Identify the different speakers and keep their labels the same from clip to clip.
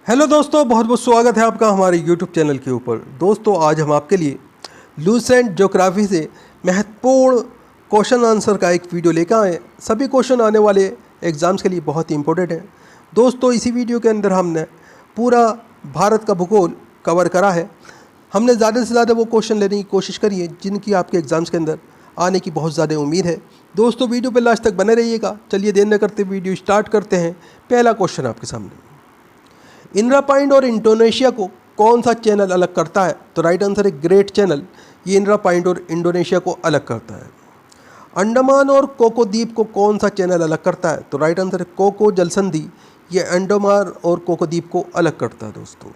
Speaker 1: Hello दोस्तों, बहुत बहुत स्वागत है आपका हमारे यूट्यूब चैनल के ऊपर। दोस्तों, आज हम आपके लिए लूसेंट ज्योग्राफी से महत्वपूर्ण क्वेश्चन आंसर का एक वीडियो लेकर आए। सभी क्वेश्चन आने वाले एग्ज़ाम्स के लिए बहुत ही इंपॉर्टेंट हैं। दोस्तों, इसी वीडियो के अंदर हमने पूरा भारत का भूगोल कवर करा है। हमने ज़्यादा से ज़्यादा वो क्वेश्चन लेने की कोशिश करी है जिनकी आपके एग्ज़ाम्स के अंदर आने की बहुत ज़्यादा उम्मीद है। दोस्तों, वीडियो पर लास्ट तक बने रहिएगा। चलिए देर न करते वीडियो स्टार्ट करते हैं। पहला क्वेश्चन आपके सामने, इंदिरा पॉइंट और इंडोनेशिया को कौन सा चैनल अलग करता है? तो राइट आंसर है ग्रेट चैनल। ये इंदिरा पॉइंट और इंडोनेशिया को अलग करता है। अंडमान और कोको द्वीप को कौन सा चैनल अलग करता है? तो राइट आंसर है कोको जलसंधि। ये अंडमान और कोको द्वीप को अलग करता है। दोस्तों,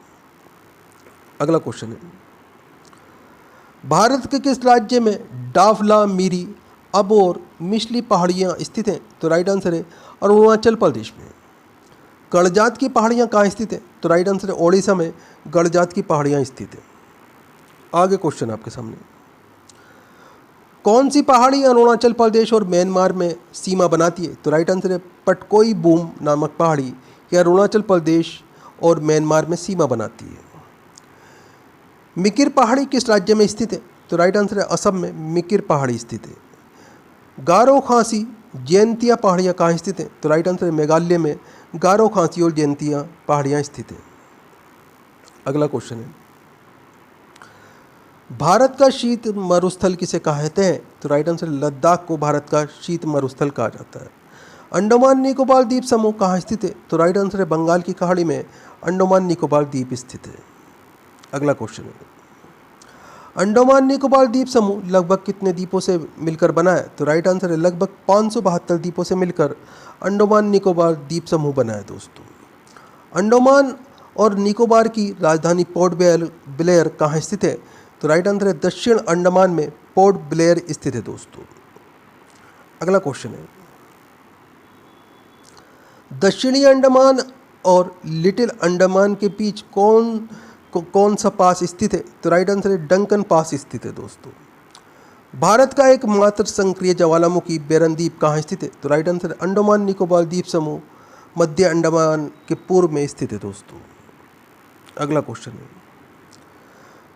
Speaker 1: अगला क्वेश्चन है, भारत के किस राज्य में डाफला, मिरी, अबोर, मिश्ली पहाड़ियाँ स्थित हैं? तो राइट आंसर है अरुणाचल प्रदेश में। गणजात की पहाड़ियाँ कहाँ स्थित हैं? तो राइट आंसर है ओडिशा में गणजात की पहाड़ियाँ स्थित हैं। आगे क्वेश्चन आपके सामने, कौन सी पहाड़ी अरुणाचल प्रदेश और म्यांमार में सीमा बनाती है? तो राइट आंसर है पटकोई बूम नामक पहाड़ी। यह अरुणाचल प्रदेश और म्यांमार में सीमा बनाती है। मिकिर पहाड़ी किस राज्य में स्थित है? तो राइट आंसर है असम में मिकिर पहाड़ी स्थित है। गारो, खासी, जयंतिया पहाड़ियाँ कहाँ स्थित हैं? तो राइट आंसर है मेघालय में गारो, खासी और जयंतिया पहाड़ियाँ स्थित हैं। अगला क्वेश्चन है, भारत का शीत मरुस्थल किसे कहते हैं? तो राइट आंसर लद्दाख को भारत का शीत मरुस्थल कहा जाता है। अंडमान निकोबार द्वीप समूह कहाँ स्थित है? तो राइट आंसर है बंगाल की खाड़ी में अंडमान निकोबार द्वीप स्थित है। अगला क्वेश्चन है, अंडमान निकोबार द्वीप समूह लगभग कितने द्वीपों से मिलकर बना है? तो राइट आंसर है लगभग 572 द्वीपों से मिलकर अंडमान निकोबार द्वीप समूह बना है। दोस्तों, अंडमान और निकोबार की राजधानी पोर्ट ब्लेयर कहाँ स्थित है? तो राइट आंसर है दक्षिण अंडमान में पोर्ट ब्लेयर स्थित है। दोस्तों, अगला क्वेश्चन है, दक्षिणी अंडमान और लिटिल अंडमान के बीच कौन सा पास स्थित है? तो राइट आंसर है डंकन पास स्थित है। दोस्तों, भारत का एकमात्र संक्रिय ज्वालामुखी बेरन द्वीप कहाँ स्थित है? तो राइट आंसर है अंडमान निकोबार द्वीप समूह मध्य अंडमान के पूर्व में स्थित है। दोस्तों, अगला क्वेश्चन है,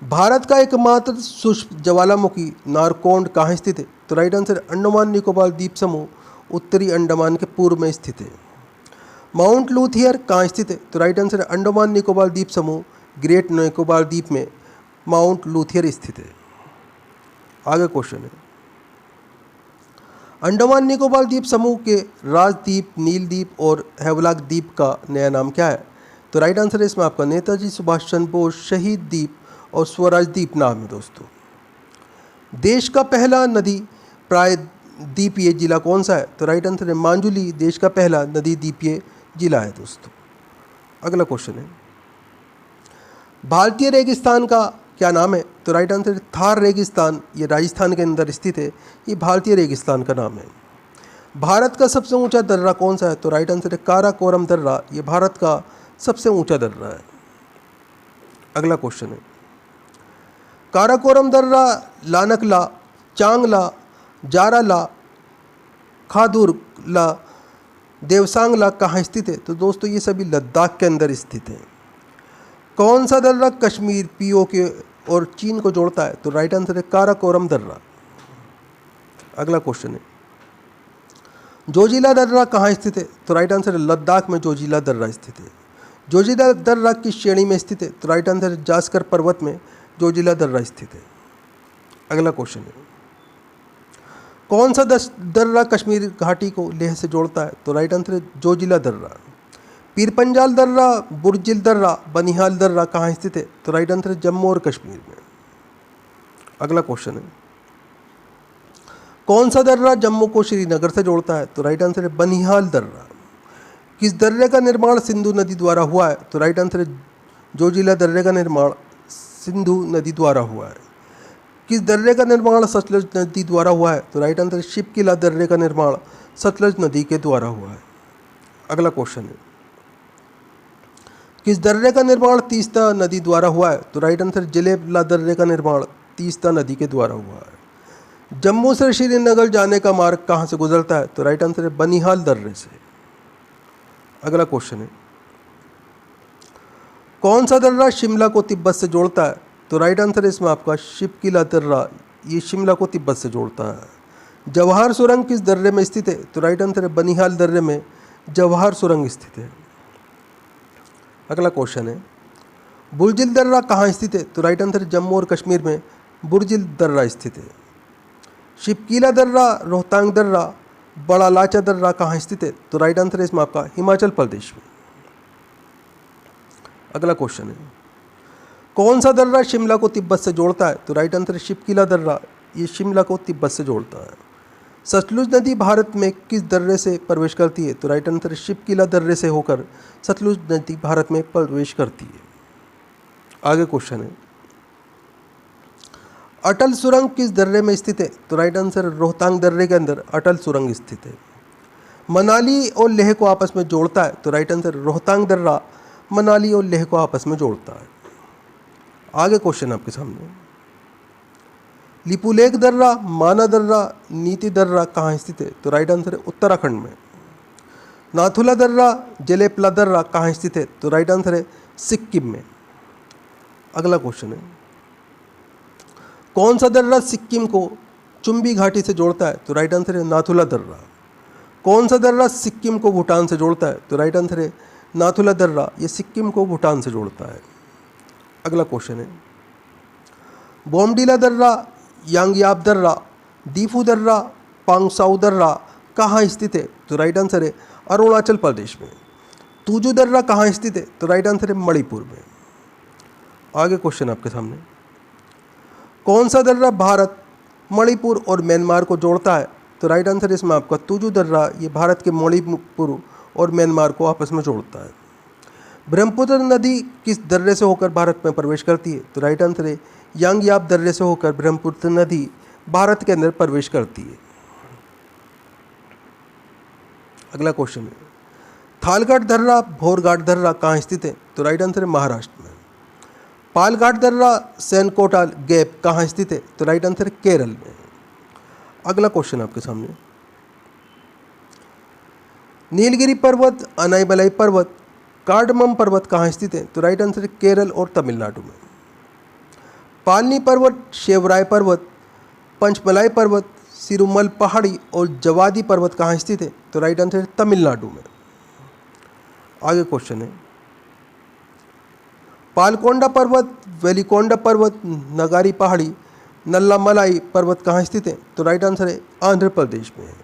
Speaker 1: भारत का एकमात्र शुष्क ज्वालामुखी नारकोंड कहाँ स्थित है? तो राइट आंसर है अंडमान निकोबार द्वीप समूह उत्तरी अंडमान के पूर्व में स्थित है। माउंट लूथियर कहाँ स्थित है? तो राइट आंसर है अंडमान निकोबार द्वीप समूह ग्रेट निकोबार द्वीप में माउंट लूथियर स्थित है। आगे क्वेश्चन है, अंडमान निकोबार द्वीप समूह के राजद्वीप, नीलद्वीप और हैवलॉक द्वीप का नया नाम क्या है? तो राइट आंसर है इसमें आपका नेताजी सुभाष चंद्र बोस शहीद द्वीप और स्वराज द्वीप नाम है। दोस्तों, देश का पहला नदी प्रायद्वीपीय जिला कौन सा है? तो राइट आंसर है मांजुली देश का पहला नदी द्वीपीय जिला है। दोस्तों, अगला क्वेश्चन है, भारतीय रेगिस्तान का क्या नाम है? तो राइट आंसर है थार रेगिस्तान। ये राजस्थान के अंदर स्थित है। ये भारतीय रेगिस्तान का नाम है। भारत का सबसे ऊंचा दर्रा कौन सा है? तो राइट आंसर है काराकोरम दर्रा। ये भारत का सबसे ऊंचा दर्रा है। अगला क्वेश्चन है, काराकोरम दर्रा लानकला, चांगला, जाराला, खादुरला, देवसांगला कहाँ स्थित है? तो दोस्तों, ये सभी लद्दाख के अंदर स्थित हैं। कौन सा दर्रा कश्मीर, पीओके और चीन को जोड़ता है? तो राइट आंसर है काराकोरम दर्रा। अगला क्वेश्चन है, जोजिला दर्रा कहाँ स्थित है? तो राइट आंसर है लद्दाख में जोजिला दर्रा स्थित है। जोजिला दर्रा किस श्रेणी में स्थित है? तो राइट आंसर है जास्कर पर्वत में जोजिला दर्रा स्थित है। अगला क्वेश्चन है, कौन सा दर्रा कश्मीर घाटी को लेह से जोड़ता है? तो राइट आंसर है जोजिला दर्रा। पीरपंजाल दर्रा, बुर्जिल दर्रा, बनिहाल दर्रा कहाँ स्थित है? तो राइट आंसर है जम्मू और कश्मीर में। अगला क्वेश्चन है, कौन सा दर्रा जम्मू को श्रीनगर से जोड़ता है? तो राइट आंसर है बनिहाल दर्रा। किस दर्रे का निर्माण सिंधु नदी द्वारा हुआ है? तो राइट आंसर है जोजिला दर्रे का निर्माण सिंधु नदी द्वारा हुआ है। किस दर्रे का निर्माण सतलज नदी द्वारा हुआ है? तो राइट आंसर है शिपकिला दर्रे का निर्माण सतलज नदी के द्वारा हुआ है। अगला क्वेश्चन है, किस दर्रे का निर्माण तीस्ता नदी द्वारा हुआ है? तो राइट आंसर जलेबला दर्रे का निर्माण तीस्ता नदी के द्वारा हुआ है। जम्मू से श्रीनगर जाने का मार्ग कहाँ से गुजरता है? तो राइट आंसर है बनिहाल दर्रे से। अगला क्वेश्चन है, कौन सा दर्रा शिमला को तिब्बत से जोड़ता है? तो राइट आंसर है इसमें आपका शिपकीला दर्रा, ये शिमला को तिब्बत से जोड़ता है। जवाहर सुरंग किस दर्रे में स्थित है? तो राइट आंसर है बनिहाल दर्रे में जवाहर सुरंग स्थित है। अगला क्वेश्चन है बुर्जिल दर्रा कहाँ स्थित है? तो राइट आंसर है जम्मू और कश्मीर में बुर्जिल दर्रा स्थित है। शिपकीला दर्रा, रोहतांग दर्रा, बड़ा लाचा दर्रा कहाँ स्थित है? तो राइट आंसर है इसमें आपका हिमाचल प्रदेश में। अगला क्वेश्चन है कौन सा दर्रा शिमला को तिब्बत से जोड़ता है? तो राइट आंसर है शिपकीला दर्रा, ये शिमला को तिब्बत से जोड़ता है। सतलुज नदी भारत में किस दर्रे से प्रवेश करती है? तो राइट आंसर है शिपकीला दर्रे से होकर सतलुज नदी भारत में प्रवेश करती है। आगे क्वेश्चन है अटल सुरंग किस दर्रे में स्थित है? तो राइट आंसर रोहतांग दर्रे के अंदर अटल सुरंग स्थित है। मनाली और लेह को आपस में जोड़ता है? तो राइट आंसर रोहतांग दर्रा मनाली और लेह को आपस में जोड़ता है। आगे क्वेश्चन आपके सामने लिपुलेख दर्रा, माना दर्रा, नीति दर्रा कहाँ स्थित है? तो राइट आंसर है उत्तराखंड में। नाथुला दर्रा, जलेपला दर्रा कहाँ स्थित है? तो राइट आंसर है सिक्किम में। अगला क्वेश्चन है कौन सा दर्रा सिक्किम को चुंबी घाटी से जोड़ता है? तो राइट आंसर है नाथुला दर्रा। कौन सा दर्रा सिक्किम को भूटान से जोड़ता है? तो राइट आंसर है नाथुला दर्रा, ये सिक्किम को भूटान से जोड़ता है। अगला क्वेश्चन है बोमडीला दर्रा, यांगयाब दर्रा, दीफू दर्रा, पांगसाउ दर्रा कहाँ स्थित है? तो राइट आंसर है अरुणाचल प्रदेश में। तुजू दर्रा कहाँ स्थित है? तो राइट आंसर है मणिपुर में। आगे क्वेश्चन आपके सामने कौन सा दर्रा भारत, मणिपुर और म्यांमार को जोड़ता है? तो राइट आंसर है इसमें आपका तुजू दर्रा, ये भारत के मणिपुर और म्यांमार को आपस में जोड़ता है। ब्रह्मपुत्र नदी किस दर्रे से होकर भारत में प्रवेश करती है? तो राइट आंसर है यांगयाब दर्रे से होकर ब्रह्मपुत्र नदी भारत के अंदर प्रवेश करती है। अगला क्वेश्चन है थालघाट दर्रा, भोरघाट दर्रा कहाँ स्थित है? तो राइट आंसर है महाराष्ट्र में। पालघाट दर्रा, सैनकोटा गैप कहाँ स्थित है? तो राइट आंसर है केरल में। अगला क्वेश्चन आपके सामने नीलगिरी पर्वत, अनाईमलाई पर्वत, कार्डमम पर्वत कहाँ स्थित है? तो राइट आंसर है केरल और तमिलनाडु में। पालनी पर्वत, शेवराय पर्वत, पंचमलाई पर्वत, सिरुमल पहाड़ी और जवादी पर्वत कहाँ स्थित है? तो राइट आंसर है तमिलनाडु में। आगे क्वेश्चन है पालकोंडा पर्वत, वेलिकोंडा पर्वत, नगारी पहाड़ी, नल्लामलाई पर्वत कहाँ स्थित है? तो राइट आंसर है आंध्र प्रदेश में है।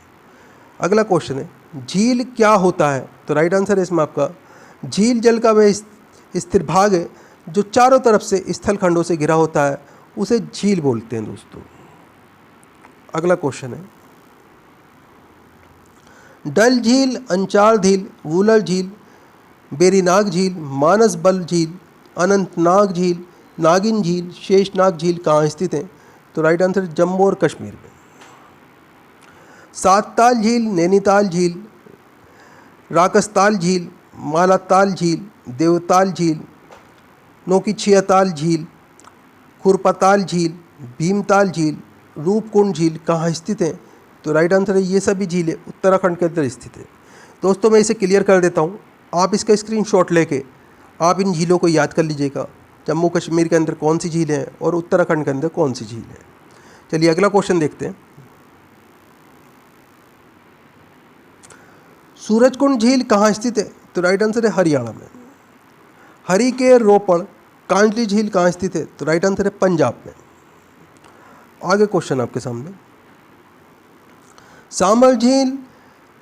Speaker 1: अगला क्वेश्चन है झील क्या होता है? तो राइट आंसर है इसमें आपका झील जल का वह स्थिर भाग है जो चारों तरफ से स्थल खंडों से घिरा होता है, उसे झील बोलते हैं दोस्तों। अगला क्वेश्चन है डल झील, अंचार झील, वुलर झील, बेरीनाग झील, मानसबल झील, अनंतनाग झील, नागिन झील, शेषनाग झील कहाँ स्थित है? तो राइट आंसर जम्मू और कश्मीर में। सातताल झील, नैनीताल झील, राकसताल झील, मालाताल झील, देवताल झील, नौकीछियाताल झील, खुरपाताल झील, भीमताल झील, रूपकुंड झील कहाँ स्थित है? तो राइट आंसर है ये सभी झीलें उत्तराखंड के अंदर स्थित है। दोस्तों मैं इसे क्लियर कर देता हूँ, आप इसका स्क्रीनशॉट लेके आप इन झीलों को याद कर लीजिएगा, जम्मू कश्मीर के अंदर कौन सी झीलें हैं और उत्तराखंड के अंदर कौन सी झील है। चलिए अगला क्वेश्चन देखते हैं। सूरजकुंड झील कहाँ स्थित है? तो राइट आंसर है हरियाणा में। हरी के रोपड़, कांटली झील कहाँ स्थित है? तो राइट आंसर है पंजाब में। आगे क्वेश्चन आपके सामने सामल झील,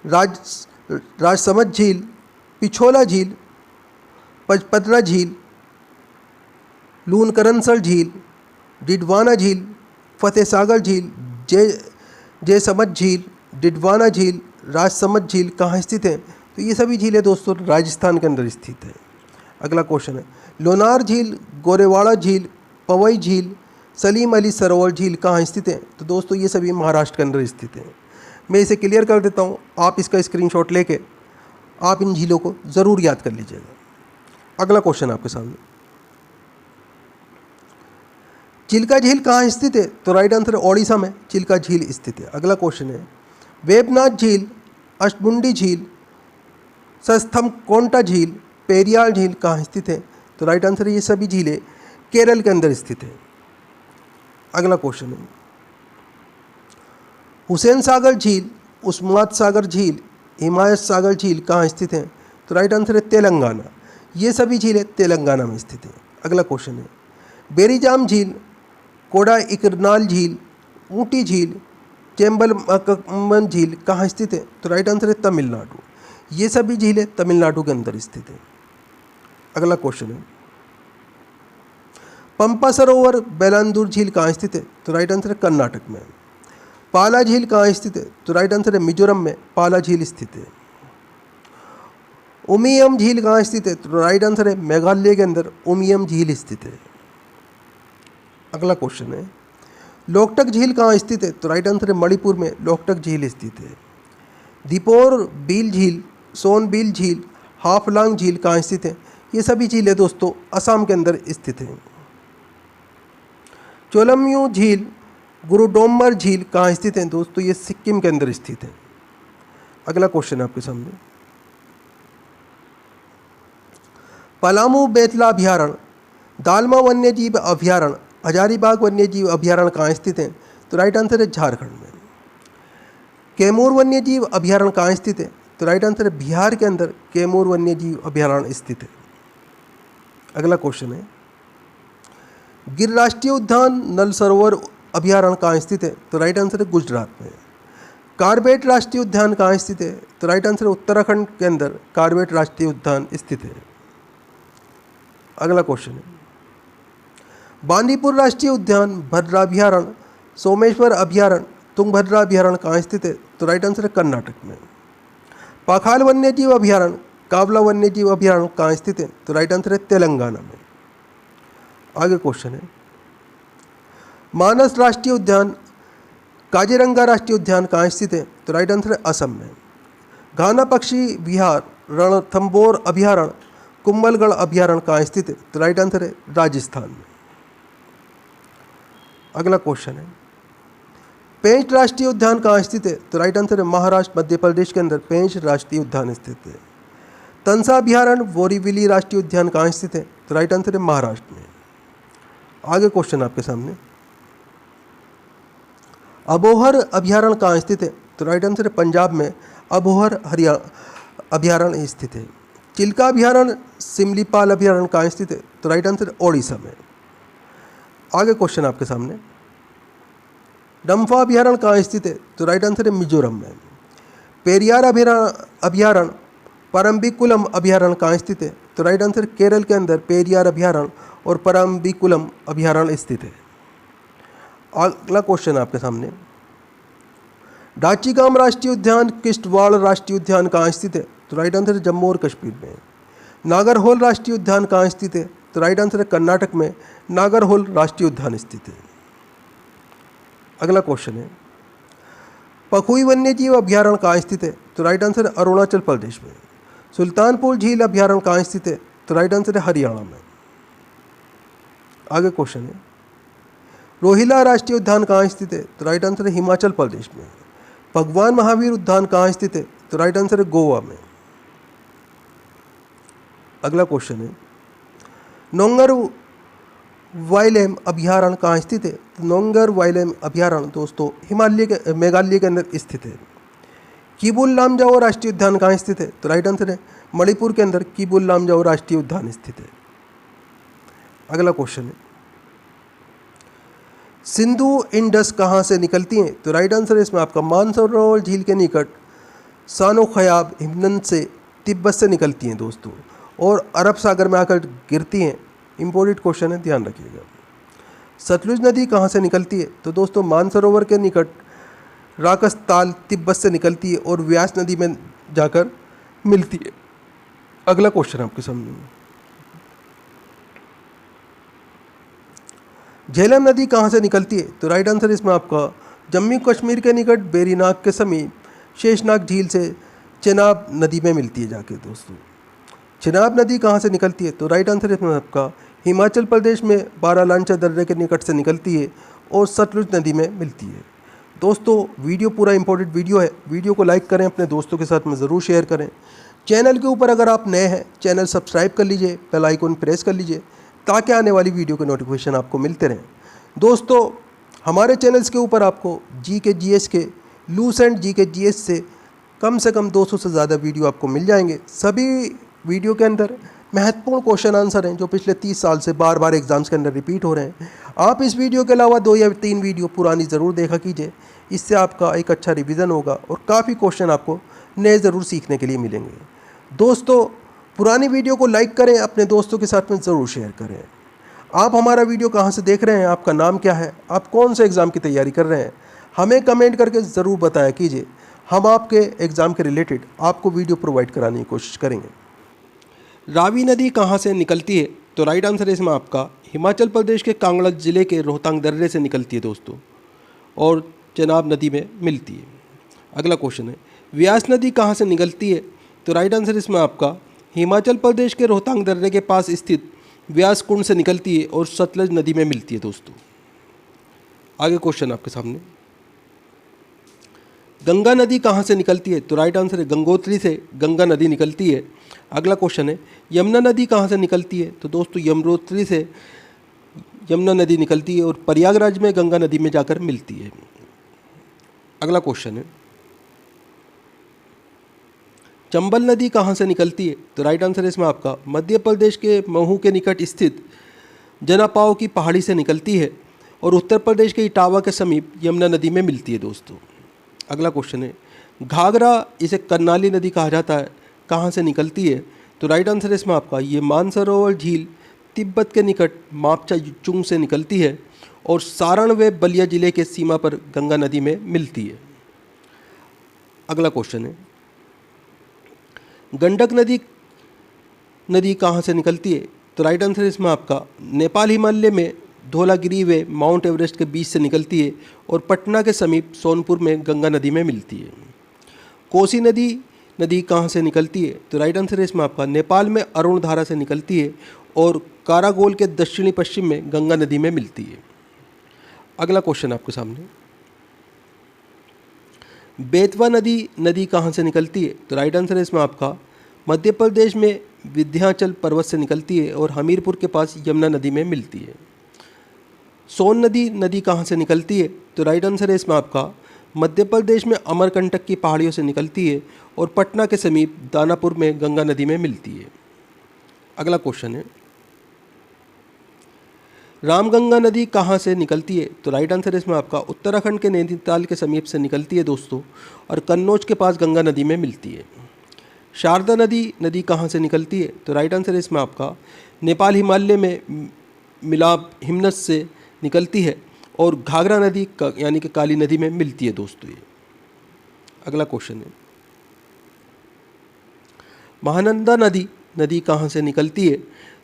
Speaker 1: राजसमंद झील, पिछोला झील, पचपदरा झील, लूनकरनसर झील, डिडवाना झील, फतेह सागर झील, जयसमंद झील, डिडवाना झील, राजसमंद झील कहाँ स्थित है? तो ये सभी झीलें दोस्तों राजस्थान के अंदर स्थित है। अगला क्वेश्चन है लोनार झील, गोरेवाड़ा झील, पवई झील, सलीम अली सरोवर झील कहाँ स्थित है? तो दोस्तों ये सभी महाराष्ट्र के अंदर स्थित हैं। मैं इसे क्लियर कर देता हूँ, आप इसका स्क्रीनशॉट लेके आप इन झीलों को ज़रूर याद कर लीजिएगा। अगला क्वेश्चन आपके सामने चिल्का झील कहाँ स्थित है? तो राइट आंसर है ओडिशा में चिल्का झील स्थित है। अगला क्वेश्चन है वेबनाथ झील, अष्टमुंडी झील, सस्थम कोंटा झील, पेरियार झील कहाँ स्थित है? तो राइट आंसर है ये सभी झीलें केरल के अंदर स्थित है। अगला क्वेश्चन है, हुसैन सागर झील, उस्मात सागर झील, हिमायत सागर झील कहाँ स्थित हैं? तो राइट आंसर है तेलंगाना। ये सभी झीलें तेलंगाना में स्थित हैं। अगला क्वेश्चन है, बेरीजाम झील, कोडा इकरनाल झील, ऊटी झील, चेम्बलमकमन झील कहाँ स्थित है? तो राइट आंसर है तमिलनाडु। ये सभी झीलें तमिलनाडु के अंदर स्थित हैं। अगला क्वेश्चन है, पंपा सरोवर बेलांदूर झील कहाँ स्थित है? तो राइट आंसर है कर्नाटक में। पाला झील कहाँ स्थित है? तो राइट आंसर है मिजोरम में पाला झील स्थित है। उमियम झील कहाँ स्थित है? तो राइट आंसर है मेघालय के अंदर उमियम झील स्थित है। अगला क्वेश्चन है, लोकटक झील कहाँ स्थित है? तो राइट आंसर है मणिपुर में लोकटक झील स्थित है। दीपोर बील झील, सोनबील झील, हाफलांग झील कहाँ स्थित है? ये सभी झीलें दोस्तों असम के अंदर स्थित हैं। चोलमयू झील, गुरुडोम्बर झील कहाँ स्थित हैं? दोस्तों ये सिक्किम के अंदर स्थित है। अगला क्वेश्चन है आपके सामने, पलामू बेतला अभ्यारण्य, दालमा वन्यजीव अभ्यारण्य, हजारीबाग वन्यजीव अभ्यारण्य कहाँ स्थित हैं? तो राइट आंसर है झारखंड में। कैमूर वन्यजीव अभ्यारण्य कहाँ स्थित है? तो राइट आंसर है बिहार के अंदर कैमूर वन्यजीव अभ्यारण्य स्थित है। अगला क्वेश्चन है, गिर राष्ट्रीय उद्यान नल सरोवर अभ्यारण्य कहाँ स्थित है? तो राइट आंसर है गुजरात में। कार्बेट राष्ट्रीय उद्यान कहाँ स्थित है? तो राइट आंसर है उत्तराखंड के अंदर कार्बेट राष्ट्रीय उद्यान स्थित है। अगला क्वेश्चन है, बांदीपुर राष्ट्रीय उद्यान, भद्रा अभ्यारण्य, सोमेश्वर अभ्यारण्य, तुंगभद्रा अभ्यारण्य कहाँ स्थित है? तो राइट आंसर है कर्नाटक में। पाखाल वन्यजीव अभ्यारण्य, कावला वन्यजीव अभ्यारण्य कहाँ स्थित है? तो राइट आंसर है तेलंगाना में। आगे क्वेश्चन है, मानस राष्ट्रीय उद्यान, काजीरंगा राष्ट्रीय उद्यान कहाँ स्थित है? तो राइट आंसर है असम में। घाना पक्षी विहार, रणथंबोर अभ्यारण्य, कुंभलगढ़ अभ्यारण्य कहाँ स्थित है? तो राइट आंसर है राजस्थान में। अगला क्वेश्चन है, पेंच राष्ट्रीय उद्यान कहाँ स्थित है? तो राइट आंसर है महाराष्ट्र मध्य प्रदेश के अंदर पेंच राष्ट्रीय उद्यान स्थित है। तंसा अभ्यारण्य, बोरीवली राष्ट्रीय उद्यान कहाँ स्थित है? तो राइट आंसर है महाराष्ट्र में। आगे क्वेश्चन आपके सामने, अबोहर अभ्यारण्य कहाँ स्थित है? तो राइट आंसर है पंजाब में अबोहर हरियाणा अभ्यारण्य स्थित है। चिल्का अभ्यारण्य, सिमलीपाल अभ्यारण्य कहाँ स्थित है? तो राइट आंसर है ओडिशा में। आगे क्वेश्चन आपके सामने, डम्फा अभ्यारण्य कहाँ स्थित है? तो राइट आंसर है मिजोरम में। पेरियार अभ्यारण्य, परम्बिकुलम अभ्यारण्य कहाँ स्थित है? तो राइट आंसर केरल के अंदर पेरियार अभ्यारण्य और परम्बिकुलम अभ्यारण्य स्थित है। अगला क्वेश्चन आपके सामने, डाचीगाम राष्ट्रीय उद्यान, किश्तवाड़ राष्ट्रीय उद्यान कहाँ स्थित है? तो राइट आंसर है जम्मू और कश्मीर में। नागरहोल राष्ट्रीय उद्यान कहाँ स्थित है? तो राइट आंसर है कर्नाटक में नागरहोल राष्ट्रीय उद्यान स्थित है। अगला क्वेश्चन है, पखुई वन्यजीव अभ्यारण्य कहाँ स्थित है? तो राइट आंसर है अरुणाचल प्रदेश में। सुल्तानपुर झील अभ्यारण्य कहाँ स्थित है? तो राइट आंसर है हरियाणा में। आगे क्वेश्चन है, रोहिला राष्ट्रीय उद्यान कहाँ स्थित है? तो राइट आंसर है हिमाचल प्रदेश में। भगवान महावीर उद्यान कहाँ स्थित है? तो राइट आंसर है गोवा में। अगला क्वेश्चन है, नोंगर वाइलम अभ्यारण्य कहाँ स्थित है? तो नोंगर वाइलम अभ्यारण्य दोस्तों मेघालय के अंदर स्थित है। कीबुल लामजाओ राष्ट्रीय उद्यान कहाँ स्थित है? तो राइट आंसर है मणिपुर के अंदर कीबुल लामजाओ राष्ट्रीय उद्यान स्थित है। अगला क्वेश्चन है, सिंधु इंडस कहाँ से निकलती हैं? तो राइट आंसर है इसमें आपका मानसरोवर झील के निकट सानो खयाब हिमनद से तिब्बत से निकलती हैं दोस्तों, और अरब सागर में आकर गिरती हैं। इंपॉर्टेंट क्वेश्चन है, ध्यान रखिएगा। सतलुज नदी कहाँ से निकलती है? तो दोस्तों मानसरोवर के निकट राकसताल तिब्बत से निकलती है और व्यास नदी में जाकर मिलती है। अगला क्वेश्चन आपके सामने, झेलम नदी कहाँ से निकलती है? तो राइट आंसर इसमें आपका जम्मू कश्मीर के निकट बेरीनाग के समीप शेषनाग झील से चेनाब नदी में मिलती है जाके दोस्तों। चेनाब नदी कहाँ से निकलती है? तो राइट आंसर इसमें आपका हिमाचल प्रदेश में बारालांचा दर्रे के निकट से निकलती है और सतलुज नदी में मिलती है। दोस्तों वीडियो पूरा इंपॉर्टेंट वीडियो है, वीडियो को लाइक करें, अपने दोस्तों के साथ में ज़रूर शेयर करें। चैनल के ऊपर अगर आप नए हैं, चैनल सब्सक्राइब कर लीजिए, बेल आइकन प्रेस कर लीजिए ताकि आने वाली वीडियो के नोटिफिकेशन आपको मिलते रहें। दोस्तों, हमारे चैनल्स के ऊपर आपको जी के जीएस के लूसेंट जी के जीएस से कम 200 से ज़्यादा वीडियो आपको मिल जाएंगे। सभी वीडियो के अंदर महत्वपूर्ण क्वेश्चन आंसर हैं जो पिछले 30 साल से बार बार एग्जाम्स के अंदर रिपीट हो रहे हैं। आप इस वीडियो के अलावा 2 या 3 वीडियो पुरानी ज़रूर देखा कीजिए, इससे आपका एक अच्छा रिवीजन होगा और काफ़ी क्वेश्चन आपको नए ज़रूर सीखने के लिए मिलेंगे। दोस्तों, पुरानी वीडियो को लाइक करें, अपने दोस्तों के साथ में ज़रूर शेयर करें। आप हमारा वीडियो कहाँ से देख रहे हैं, आपका नाम क्या है, आप कौन से एग्ज़ाम की तैयारी कर रहे हैं, हमें कमेंट करके ज़रूर बताया कीजिए। हम आपके एग्ज़ाम के रिलेटेड आपको वीडियो प्रोवाइड कराने की कोशिश करेंगे। रावी नदी कहाँ से निकलती है? तो राइट आंसर है इसमें आपका हिमाचल प्रदेश के कांगड़ा ज़िले के रोहतांग दर्रे से निकलती है दोस्तों, और चेनाब नदी में मिलती है। अगला क्वेश्चन है, व्यास नदी कहाँ से निकलती है? तो राइट आंसर इसमें आपका हिमाचल प्रदेश के रोहतांग दर्रे के पास स्थित व्यास कुंड से निकलती है और सतलज नदी में मिलती है दोस्तों। आगे क्वेश्चन आपके सामने, गंगा नदी कहाँ से निकलती है? तो राइट आंसर है गंगोत्री से गंगा नदी निकलती है। अगला क्वेश्चन है, यमुना नदी कहाँ से निकलती है? तो दोस्तों यमुनोत्री से यमुना नदी निकलती है और प्रयागराज में गंगा नदी में जाकर मिलती है। अगला क्वेश्चन है, चंबल नदी कहाँ से निकलती है? तो राइट आंसर है इसमें आपका मध्य प्रदेश के महू के निकट स्थित जनापाव की पहाड़ी से निकलती है और उत्तर प्रदेश के इटावा के समीप यमुना नदी में मिलती है दोस्तों। अगला क्वेश्चन है, घाघरा, इसे कर्नाली नदी कहा जाता है, कहाँ से निकलती है? तो राइट आंसर है इसमें आपका ये मानसरोवर झील तिब्बत के निकट मापचा चुंग से निकलती है और सारण व बलिया जिले के सीमा पर गंगा नदी में मिलती है। अगला क्वेश्चन है, गंडक नदी कहाँ से निकलती है? तो राइट आंसर है इसमें आपका नेपाल हिमालय में धौलागिरी व माउंट एवरेस्ट के बीच से निकलती है और पटना के समीप सोनपुर में गंगा नदी में मिलती है। कोसी नदी कहाँ से निकलती है? तो राइट आंसर है इसमें आपका नेपाल में अरुण धारा से निकलती है और कारागोल के दक्षिणी पश्चिम में गंगा नदी में मिलती है। अगला क्वेश्चन आपके सामने, बेतवा नदी कहाँ से निकलती है? तो राइट आंसर है इसमें आपका मध्य प्रदेश में विंध्याचल पर्वत से निकलती है और हमीरपुर के पास यमुना नदी में मिलती है। सोन नदी कहाँ से निकलती है? तो राइट आंसर है इसमें आपका मध्य प्रदेश में अमरकंटक की पहाड़ियों से निकलती है और पटना के समीप दानापुर में गंगा नदी में मिलती है। अगला क्वेश्चन है, रामगंगा नदी कहाँ से निकलती है? तो राइट आंसर है इसमें आपका उत्तराखंड के नैनीताल के समीप से निकलती है दोस्तों और कन्नौज के पास गंगा नदी में मिलती है। शारदा नदी कहाँ से निकलती है? तो राइट आंसर है इसमें आपका नेपाल हिमालय में मिलाप हिमनस से निकलती है और घाघरा नदी यानी कि काली नदी में मिलती है दोस्तों ये। अगला क्वेश्चन है, महानंदा नदी कहाँ से निकलती है?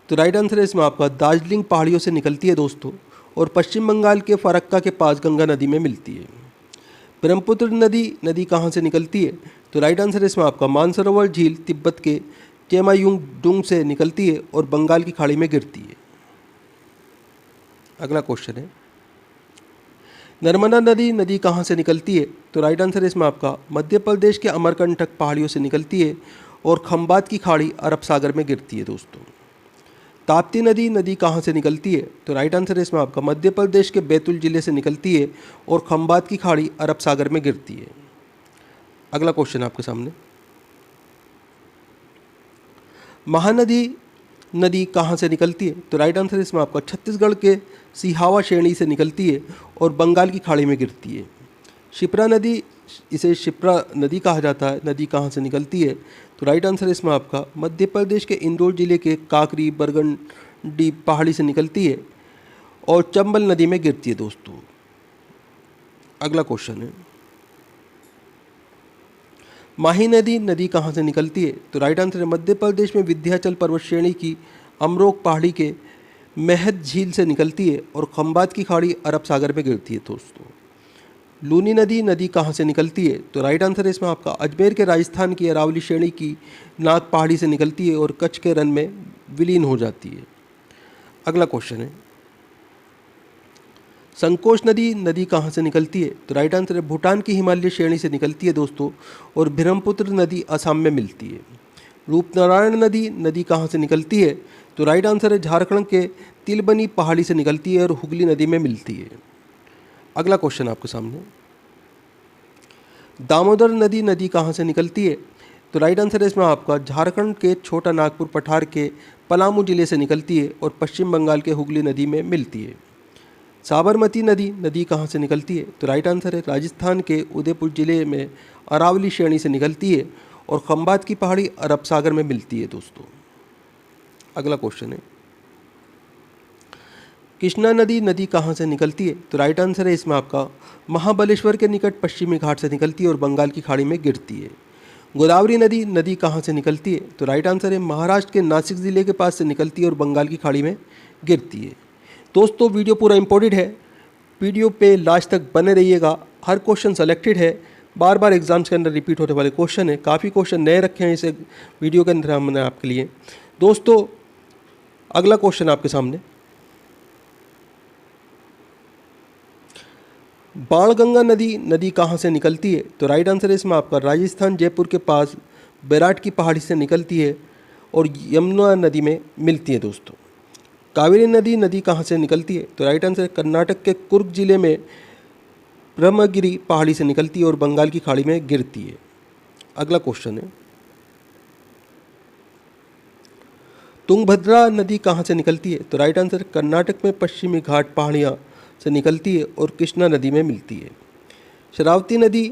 Speaker 1: तो राइट आंसर है इसमें आपका दार्जिलिंग पहाड़ियों से निकलती है दोस्तों और पश्चिम बंगाल के फरक्का के पास गंगा नदी में मिलती है। ब्रह्मपुत्र नदी कहाँ से निकलती है? तो राइट आंसर है इसमें आपका मानसरोवर झील तिब्बत के चेमायुंग डुंग से निकलती है और बंगाल की खाड़ी में गिरती है। अगला क्वेश्चन है, नर्मदा नदी कहाँ से निकलती है? तो राइट आंसर है इसमें आपका मध्य प्रदेश के अमरकंटक पहाड़ियों से निकलती है और खंबात की खाड़ी अरब सागर में गिरती है दोस्तों। ताप्ती नदी कहाँ से निकलती है? तो राइट आंसर है इसमें आपका मध्य प्रदेश के बैतूल जिले से निकलती है और खंबात की खाड़ी अरब सागर में गिरती है। अगला क्वेश्चन आपके सामने, महानदी कहाँ से निकलती है? तो राइट आंसर है इसमें आपका छत्तीसगढ़ के सिहावा श्रेणी से निकलती है और बंगाल की खाड़ी में गिरती है। शिप्रा नदी, इसे शिप्रा नदी कहा जाता है, नदी कहाँ से निकलती है? तो राइट आंसर है इसमें आपका मध्य प्रदेश के इंदौर जिले के काकरी बरगंडी पहाड़ी से निकलती है और चंबल नदी में गिरती है दोस्तों। अगला क्वेश्चन है, माही नदी कहाँ से निकलती है? तो राइट आंसर है मध्य प्रदेश में विंध्याचल पर्वत श्रेणी की अमरोक पहाड़ी के महद झील से निकलती है और खंबात की खाड़ी अरब सागर में गिरती है दोस्तों। लूनी नदी कहाँ से निकलती है? तो राइट आंसर है इसमें आपका अजमेर के राजस्थान की अरावली श्रेणी की नाग पहाड़ी से निकलती है और कच्छ के रण में विलीन हो जाती है। अगला क्वेश्चन है, संकोच नदी कहाँ से निकलती है? तो राइट आंसर है भूटान की हिमालय श्रेणी से निकलती है दोस्तों और ब्रह्मपुत्र नदी असम में मिलती है। रूपनारायण नदी नदी कहाँ से निकलती है? तो राइट आंसर है झारखंड के तिलबनी पहाड़ी से निकलती है और हुगली नदी में मिलती है। अगला क्वेश्चन आपके सामने, दामोदर नदी नदी कहाँ से निकलती है? तो राइट आंसर है इसमें आपका झारखंड के छोटा नागपुर पठार के पलामू जिले से निकलती है और पश्चिम बंगाल के हुगली नदी में मिलती है। साबरमती नदी नदी कहाँ से निकलती है? तो राइट आंसर है राजस्थान के उदयपुर जिले में अरावली श्रेणी से निकलती है और खंबात की पहाड़ी अरब सागर में मिलती है दोस्तों। अगला क्वेश्चन है, कृष्णा नदी नदी कहाँ से निकलती है? तो राइट आंसर है इसमें आपका महाबलेश्वर के निकट पश्चिमी घाट से निकलती है और बंगाल की खाड़ी में गिरती है। गोदावरी नदी नदी कहाँ से निकलती है? तो राइट आंसर है महाराष्ट्र के नासिक ज़िले के पास से निकलती है और बंगाल की खाड़ी में गिरती है। दोस्तों वीडियो पूरा इंपॉर्टेंट है, वीडियो पे लास्ट तक बने रहिएगा। हर क्वेश्चन सेलेक्टेड है, बार बार एग्जाम्स के अंदर रिपीट होने वाले क्वेश्चन है, काफ़ी क्वेश्चन नए रखे हैं इस वीडियो के अंदर हमने आपके लिए। दोस्तों अगला क्वेश्चन आपके सामने, बाणगंगा नदी नदी कहाँ से निकलती है? तो राइट आंसर है इसमें आपका राजस्थान जयपुर के पास बैराट की पहाड़ी से निकलती है और यमुना नदी में मिलती है दोस्तों। कावेरी नदी नदी कहाँ से निकलती है? तो राइट आंसर है कर्नाटक के कुर्ग जिले में ब्रह्मगिरी पहाड़ी से निकलती है और बंगाल की खाड़ी में गिरती है। अगला क्वेश्चन है, तुंगभद्रा नदी कहाँ से निकलती है? तो राइट आंसर कर्नाटक में पश्चिमी घाट पहाड़ियाँ से निकलती है और कृष्णा नदी में मिलती है। शरावती नदी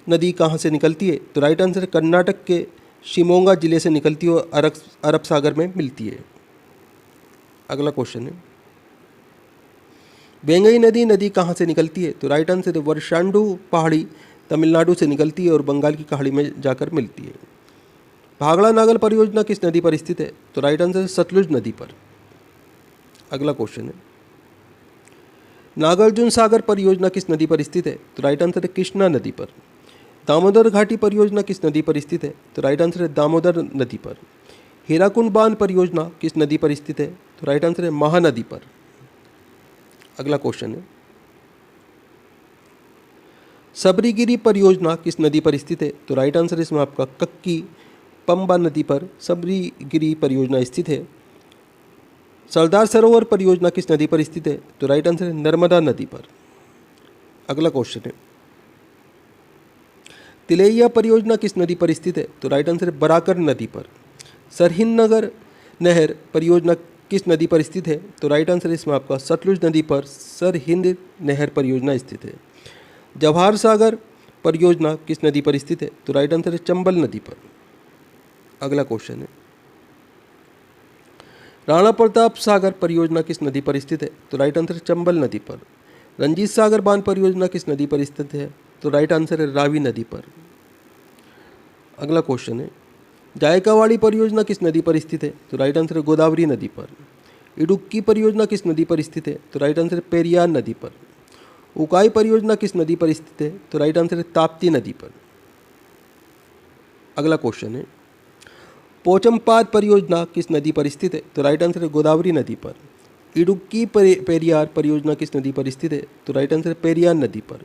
Speaker 1: नदी कहाँ से निकलती है? तो राइट आंसर कर्नाटक के शिमोगा जिले से निकलती है और अरब सागर में मिलती है। अगला क्वेश्चन है, वेंगई नदी नदी कहाँ से निकलती है? तो राइट आंसर है वर्षांडू पहाड़ी तमिलनाडु से निकलती है और बंगाल की खाड़ी में जाकर मिलती है। भागड़ा नागल परियोजना किस नदी पर स्थित है? तो राइट आंसर है सतलुज नदी पर। अगला क्वेश्चन है, नागार्जुन सागर परियोजना किस नदी पर स्थित है? तो राइट आंसर है कृष्णा नदी पर। दामोदर घाटी परियोजना किस नदी पर स्थित है? तो राइट आंसर है दामोदर नदी पर। हीराकुंड बांध परियोजना किस नदी पर स्थित है? तो राइट आंसर है महानदी पर। अगला क्वेश्चन है, सबरीगिरी परियोजना किस नदी पर स्थित है? तो राइट आंसर इसमें आपका कक्की पंबा नदी पर सबरीगिरी परियोजना स्थित है। सरदार सरोवर परियोजना किस नदी पर स्थित है? तो राइट आंसर है नर्मदा नदी पर। अगला क्वेश्चन है, तिलैया परियोजना किस नदी पर स्थित है? तो राइट आंसर है बराकर नदी पर। सरहिंद नगर नहर परियोजना किस नदी पर स्थित है? तो राइट आंसर है इसमें आपका सतलुज नदी पर सरहिंद नहर परियोजना स्थित है। जवाहर सागर परियोजना किस नदी पर स्थित है? तो राइट आंसर है चंबल नदी पर। अगला क्वेश्चन है, राणा प्रताप सागर परियोजना किस नदी पर स्थित है? तो राइट आंसर है चंबल नदी पर। रंजीत सागर बांध परियोजना किस नदी पर स्थित है? तो राइट आंसर है रावी नदी पर। अगला क्वेश्चन है, जायकावाड़ी परियोजना किस नदी पर स्थित है? तो राइट आंसर है गोदावरी नदी पर। इडुक्की परियोजना किस नदी पर स्थित है? तो राइट आंसर है पेरियार नदी पर। उकाई परियोजना किस नदी पर स्थित है? तो राइट आंसर है ताप्ती नदी पर। अगला क्वेश्चन है, पोचमपाद परियोजना किस नदी पर स्थित है? तो राइट आंसर है गोदावरी नदी पर। इडुक्की पेरियार परियोजना किस नदी पर स्थित है? तो राइट आंसर है पेरियार नदी पर।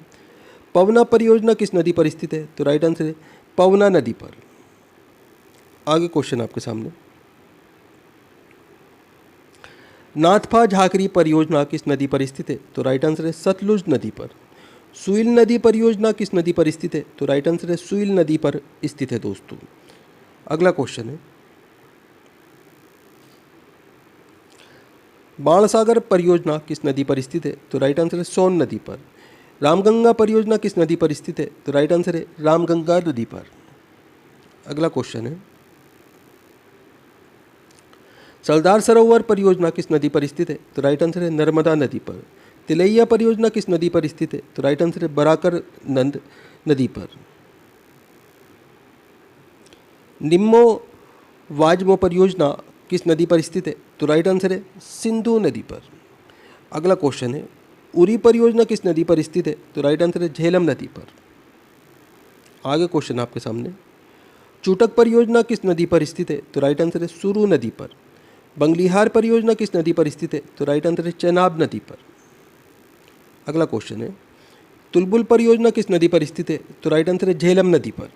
Speaker 1: पवना परियोजना किस नदी पर स्थित है? तो राइट आंसर है पवना नदी पर। आगे क्वेश्चन आपके सामने, नाथपा झाकरी परियोजना किस नदी पर स्थित है? तो राइट आंसर है सतलुज नदी पर। सुइल नदी परियोजना किस नदी पर स्थित है? तो राइट आंसर है सुइल नदी पर स्थित है दोस्तों। अगला क्वेश्चन है, बाणसागर परियोजना किस नदी पर स्थित है? तो राइट आंसर है सोन नदी पर। रामगंगा परियोजना किस नदी पर स्थित है? तो राइट आंसर है रामगंगा नदी पर। अगला क्वेश्चन है, सरदार सरोवर परियोजना किस नदी पर स्थित है? तो राइट आंसर है नर्मदा नदी पर। तिलैया परियोजना किस नदी पर स्थित है? तो राइट आंसर है बराकर नदी पर। निम्मो वाजमो परियोजना किस नदी पर स्थित है? तो राइट आंसर है सिंधु नदी पर। अगला क्वेश्चन है, उरी परियोजना किस नदी पर स्थित है? तो राइट आंसर है झेलम नदी पर। आगे क्वेश्चन आपके सामने, चूटक परियोजना किस नदी पर स्थित है? तो राइट आंसर है सुरू नदी पर। बंगलिहार परियोजना किस नदी पर स्थित है? तो राइट आंसर है चेनाब नदी पर। अगला क्वेश्चन है, तुलबुल परियोजना किस नदी पर स्थित है? तो राइट आंसर है झेलम नदी पर।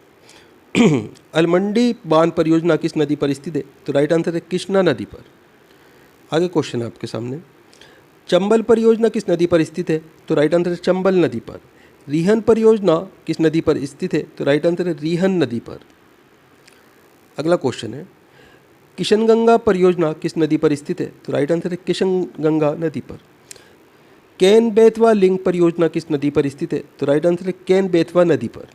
Speaker 1: अलमंडी बांध परियोजना किस नदी पर स्थित है? तो राइट आंसर है कृष्णा नदी पर। आगे क्वेश्चन है आपके सामने, चंबल परियोजना किस नदी पर स्थित है? तो राइट आंसर है चंबल नदी पर। रिहन परियोजना किस नदी पर स्थित है? तो राइट आंसर है रिहन नदी पर। अगला क्वेश्चन है, किशनगंगा परियोजना किस नदी पर स्थित है? तो राइट आंसर है किशनगंगा नदी पर। केन बेतवा लिंक परियोजना किस नदी पर स्थित है? तो राइट आंसर है केन बेतवा नदी पर।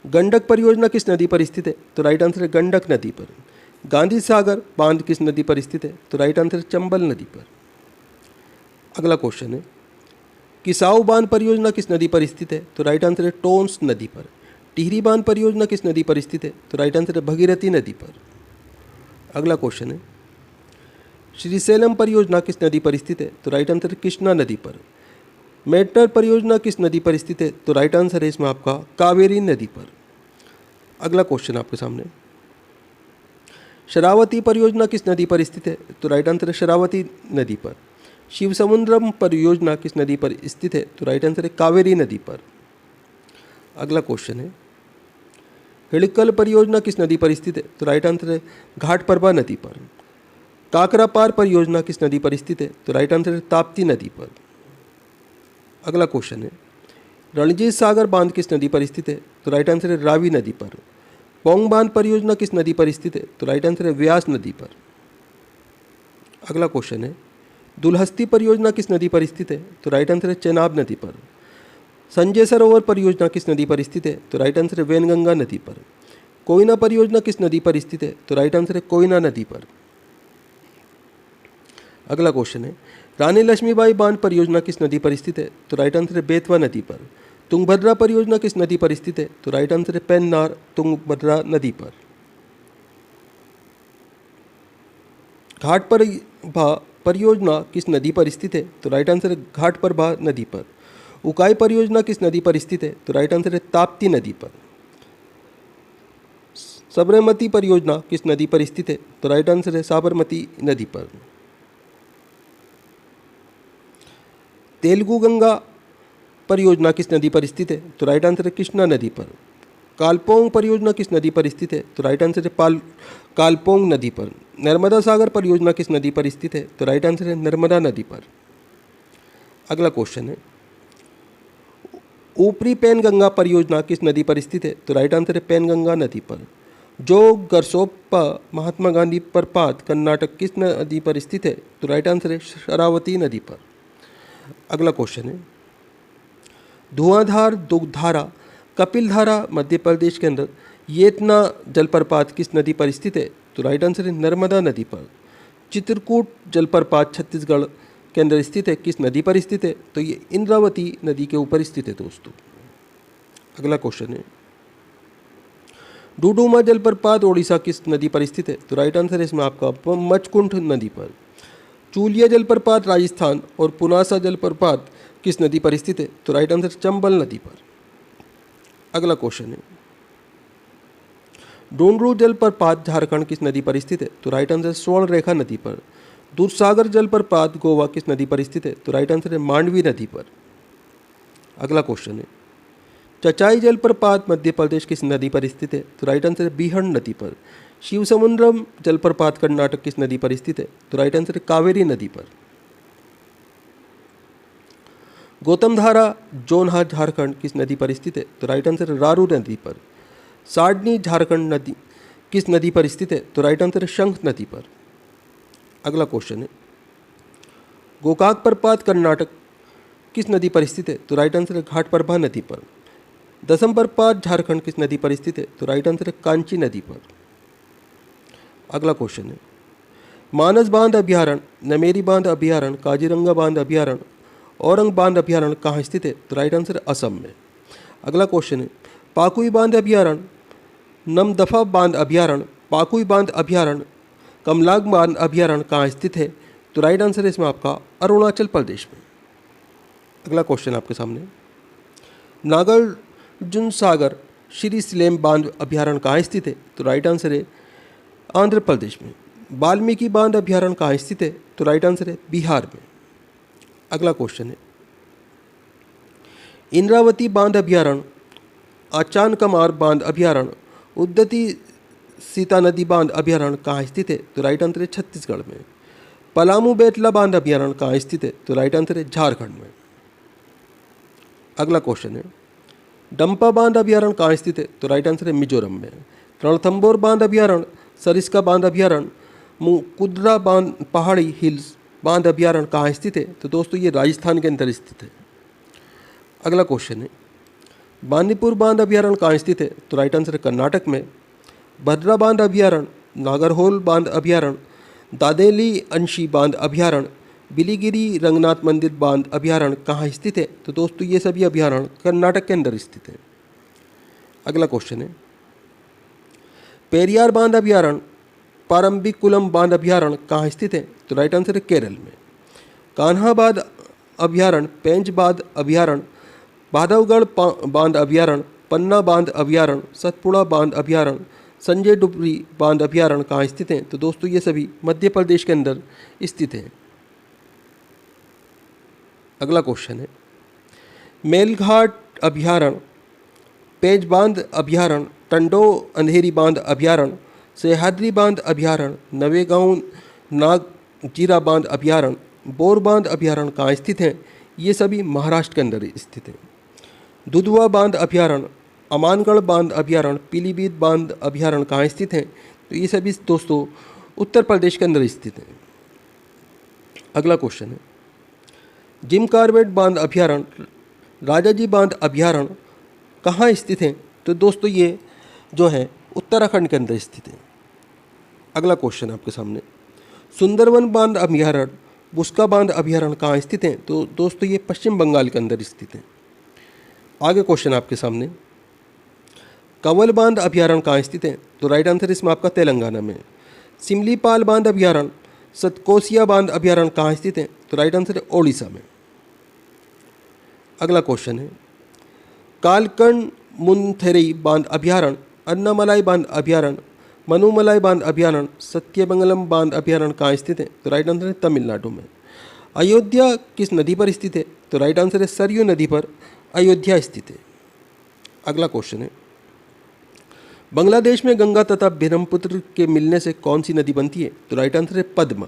Speaker 1: गंडक परियोजना किस नदी पर स्थित है? तो राइट आंसर है गंडक नदी पर। गांधी सागर बांध किस नदी पर स्थित है? तो राइट आंसर है चंबल नदी पर। अगला क्वेश्चन है, किसाऊ बांध परियोजना किस नदी पर स्थित है? तो राइट आंसर है टोंस नदी पर। टिहरी बांध परियोजना किस नदी पर स्थित है? तो राइट आंसर है भगीरथी नदी पर। अगला क्वेश्चन है, श्रीशैलम परियोजना किस नदी पर स्थित है? तो राइट आंसर है कृष्णा नदी पर। मेट्टर परियोजना किस नदी पर स्थित है? तो राइट आंसर है इसमें आपका कावेरी नदी पर। अगला क्वेश्चन आपके सामने, शरावती परियोजना किस नदी पर स्थित है? तो राइट आंसर है शरावती नदी पर। शिवसमुद्रम परियोजना किस नदी पर स्थित है? तो राइट आंसर है कावेरी नदी पर। अगला क्वेश्चन है, हिड़कल परियोजना किस नदी पर स्थित है? तो राइट आंसर है घाटप्रभा नदी पर। काकरापार परियोजना किस नदी पर स्थित है? तो राइट आंसर है ताप्ती नदी पर। अगला क्वेश्चन है, रणजीत सागर बांध किस नदी पर स्थित है? तो राइट आंसर है रावी नदी पर। पोंग बांध परियोजना किस नदी पर स्थित है? तो राइट आंसर है व्यास नदी पर। अगला क्वेश्चन है, दुलहस्ती परियोजना किस नदी पर स्थित है? तो राइट आंसर है चेनाब नदी पर। संजय सरोवर परियोजना किस नदी पर स्थित है? तो राइट आंसर है वैनगंगा नदी पर। कोयना परियोजना किस नदी पर स्थित है? तो राइट आंसर है कोयना नदी पर। अगला क्वेश्चन है, रानी लक्ष्मीबाई बांध परियोजना किस नदी पर स्थित है? तो राइट आंसर है बेतवा नदी पर। तुंगभद्रा परियोजना किस नदी पर स्थित है? तो राइट आंसर है पेन्नार तुंगभद्रा नदी पर। घाटप्रभा परियोजना किस नदी पर स्थित है? तो राइट आंसर है घाटप्रभा नदी पर। उकाई परियोजना किस नदी पर स्थित है? तो राइट आंसर है ताप्ती नदी पर। साबरमती परियोजना किस नदी पर स्थित है? तो राइट आंसर है साबरमती नदी पर। तेलुगु गंगा परियोजना किस नदी पर स्थित है? तो राइट आंसर है कृष्णा नदी पर। कालपोंग परियोजना किस नदी पर स्थित है? तो राइट आंसर है कालपोंग नदी पर। नर्मदा सागर परियोजना किस नदी पर स्थित है? तो राइट आंसर है नर्मदा नदी पर। अगला क्वेश्चन है, ऊपरी पेनगंगा परियोजना किस नदी पर स्थित है? तो राइट आंसर है पेनगंगा नदी पर। जोग गरसोप्पा महात्मा गांधी प्रपात कर्नाटक किस नदी पर स्थित है? तो राइट आंसर है शरावती नदी पर। अगला क्वेश्चन है, धुआंधार दुग्धारा कपिलधारा मध्य प्रदेश के अंदर येतना जलप्रपात किस नदी पर स्थित है? तो राइट आंसर है नर्मदा नदी पर। चित्रकूट जलप्रपात छत्तीसगढ़ के अंदर स्थित है, किस नदी पर स्थित है? तो ये इंद्रावती नदी के ऊपर स्थित है दोस्तों। अगला क्वेश्चन है, डुडुमा जलप्रपात ओडिशा किस नदी पर स्थित है? तो राइट आंसर है इसमें आपका मचकुंड नदी पर। चूलिया जलप्रपात राजस्थान और पुनासा जलप्रपात किस नदी पर स्थित है? तो राइट आंसर चंबल नदी पर। अगला क्वेश्चन है, डोंडरू जलप्रपात झारखंड किस नदी पर स्थित है? तो राइट आंसर स्वर्ण रेखा नदी पर। दूधसागर जलप्रपात गोवा किस नदी पर स्थित है? तो राइट आंसर है मांडवी नदी पर। अगला क्वेश्चन है, चचाई जलप्रपात मध्य प्रदेश किस नदी पर स्थित है? तो राइट आंसर है बीहड़ नदी पर। शिवसमुद्रम जलप्रपात कर्नाटक किस नदी पर स्थित है? तो राइट आंसर है कावेरी नदी पर। गौतमधारा जोनहाट झारखंड किस नदी पर स्थित है? तो राइट आंसर है रारू नदी पर। साडनी झारखंड नदी किस नदी पर स्थित है? तो राइट आंसर है शंख नदी पर। अगला क्वेश्चन है, गोकाक प्रपात कर्नाटक किस नदी पर स्थित है? तो राइट आंसर है घाटप्रभा नदी पर। दसम प्रपात झारखंड किस नदी पर स्थित है? तो राइट आंसर है कांची नदी पर। अगला क्वेश्चन है, मानस बांध अभ्यारण्य, नमेरी बांध अभ्यारण्य, काजीरंगा बांध अभ्यारण्य, औरंग बांध अभ्यारण्य कहाँ स्थित है? तो राइट आंसर है असम में। अगला क्वेश्चन है, पाकुई बांध अभ्यारण्य, नमदफा बांध अभ्यारण्य, पाकुई बांध अभ्यारण्य, कमलाग बांध अभ्यारण्य कहाँ स्थित है? तो राइट आंसर है इसमें आपका अरुणाचल प्रदेश में। अगला क्वेश्चन आपके सामने, नागार्जुन सागर श्री स्लेम बांध अभ्यारण्य कहाँ स्थित है? तो राइट आंसर है आंध्र प्रदेश में। वाल्मीकि बांध अभ्यारण्य कहाँ स्थित है? तो राइट आंसर है बिहार में। अगला क्वेश्चन है, इंद्रावती बांध अभ्यारण्य आचानकमार बांध अभयारण्य, उद्यती सीता नदी बांध अभयारण्य कहाँ स्थित है? तो राइट आंसर है छत्तीसगढ़ में। पलामू बेतला बांध अभयारण्य कहाँ स्थित है? तो राइट आंसर है झारखंड में। अगला क्वेश्चन है, डंपा बांध अभयारण्य कहाँ स्थित है? तो राइट आंसर है मिजोरम में। रणथंबोर बांध अभयारण्य, सरिस्का बांध अभयारण्य, मुकुद्रा बांध पहाड़ी हिल्स बांध अभयारण्य कहाँ स्थित है? तो दोस्तों ये राजस्थान के अंदर स्थित है। अगला क्वेश्चन है, बांदीपुर बांध अभयारण्य कहाँ स्थित है? तो राइट आंसर है कर्नाटक में। भद्रा बांध अभयारण्य, नागरहोल बांध अभयारण्य, दादेली अंशी बांध अभयारण्य, बिलीगिरी रंगनाथ मंदिर बांध अभयारण्य कहाँ स्थित है? तो दोस्तों ये सभी अभयारण्य कर्नाटक के अंदर स्थित है। अगला क्वेश्चन है, पेरियार बांध अभयारण्य, पारंबिकुलम बांध अभयारण्य कहाँ स्थित है? तो राइट आंसर है केरल में। कान्हा बांध अभयारण्य, पेंच बांध अभयारण्य, बांधवगढ़ बांध अभयारण्य, पन्ना बांध अभयारण्य, सतपुड़ा बांध अभयारण्य, संजय डुबरी बांध अभयारण्य कहाँ स्थित हैं? तो दोस्तों ये सभी मध्य प्रदेश के अंदर स्थित हैं। अगला क्वेश्चन है, मेलघाट अभयारण्य, पेंच बांध अभयारण्य, टंडो अंधेरी बांध अभयारण्य, सह्याद्री बांध अभयारण्य, नवेगांव नागजीरा बांध अभयारण्य, बोर बांध अभयारण्य कहाँ स्थित हैं? ये सभी महाराष्ट्र के अंदर स्थित हैं। दुधवा बांध अभयारण्य, अमानगढ़ बांध अभयारण्य, पीलीभीत बांध अभयारण्य कहाँ स्थित हैं? तो ये सभी दोस्तों उत्तर प्रदेश के अंदर स्थित हैं। अगला क्वेश्चन है, जिम कॉर्बेट बांध अभयारण्य, राजाजी बांध अभयारण्य कहाँ स्थित हैं? तो दोस्तों ये जो है उत्तराखंड के अंदर स्थित है। अगला क्वेश्चन आपके सामने, सुंदरवन बांध अभयारण्य, बुस्का बांध अभयारण्य कहाँ स्थित हैं? तो दोस्तों ये पश्चिम बंगाल के अंदर स्थित हैं। आगे क्वेश्चन आपके सामने, कंवल बांध अभयारण्य कहाँ स्थित है? तो राइट आंसर इसमें आपका तेलंगाना में। सिमलीपाल बांध अभयारण्य, सतकोसिया बांध अभयारण्य कहाँ स्थित है? तो राइट आंसर है ओडिशा में। अगला क्वेश्चन है, कालकण मुनथेरी बांध अभयारण्य, अन्नामलाई बांध अभयारण्य, मनुमलाई बांध अभयारण्य, सत्यमंगलम बांध अभयारण्य कहाँ स्थित है? तो राइट आंसर है तमिलनाडु में। अयोध्या किस नदी पर स्थित है? तो राइट आंसर है सरयू नदी पर अयोध्या स्थित है। अगला क्वेश्चन है, बांग्लादेश में गंगा तथा ब्रह्मपुत्र के मिलने से कौन सी नदी बनती है? तो राइट आंसर है पद्मा।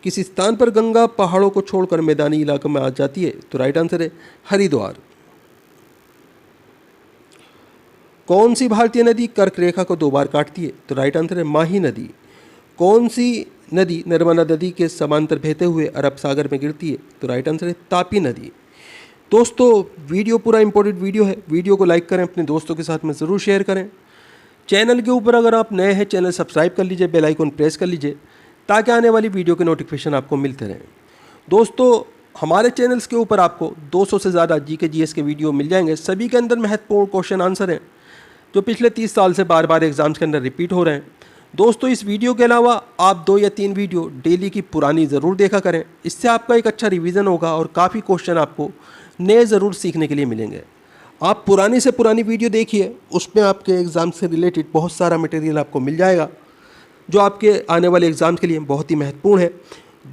Speaker 1: किस स्थान पर गंगा पहाड़ों को छोड़कर मैदानी इलाकों में आ जाती है? तो राइट आंसर है हरिद्वार। कौन सी भारतीय नदी कर्क रेखा को 2 बार काटती है? तो राइट आंसर है माही नदी। कौन सी नदी नर्मदा नदी के समांतर बहते हुए अरब सागर में गिरती है? तो राइट आंसर है तापी नदी। दोस्तों वीडियो पूरा इंपॉर्टेंट वीडियो है, वीडियो को लाइक करें, अपने दोस्तों के साथ में ज़रूर शेयर करें। चैनल के ऊपर अगर आप नए हैं, चैनल सब्सक्राइब कर लीजिए, बेल आइकन प्रेस कर लीजिए ताकि आने वाली वीडियो के नोटिफिकेशन आपको मिलते रहें। दोस्तों हमारे चैनल्स के ऊपर आपको 200 से ज़्यादा जीके जीएस के वीडियो मिल जाएंगे। सभी के अंदर महत्वपूर्ण क्वेश्चन आंसर हैं जो पिछले 30 साल से बार बार एग्जाम्स के अंदर रिपीट हो रहे हैं। दोस्तों इस वीडियो के अलावा आप 2 या 3 वीडियो डेली की पुरानी ज़रूर देखा करें, इससे आपका एक अच्छा रिवीजन होगा और काफ़ी क्वेश्चन आपको नए ज़रूर सीखने के लिए मिलेंगे। आप पुरानी से पुरानी वीडियो देखिए, उसमें आपके एग्ज़ाम से रिलेटेड बहुत सारा मटेरियल आपको मिल जाएगा जो आपके आने वाले एग्ज़ाम के लिए बहुत ही महत्वपूर्ण है।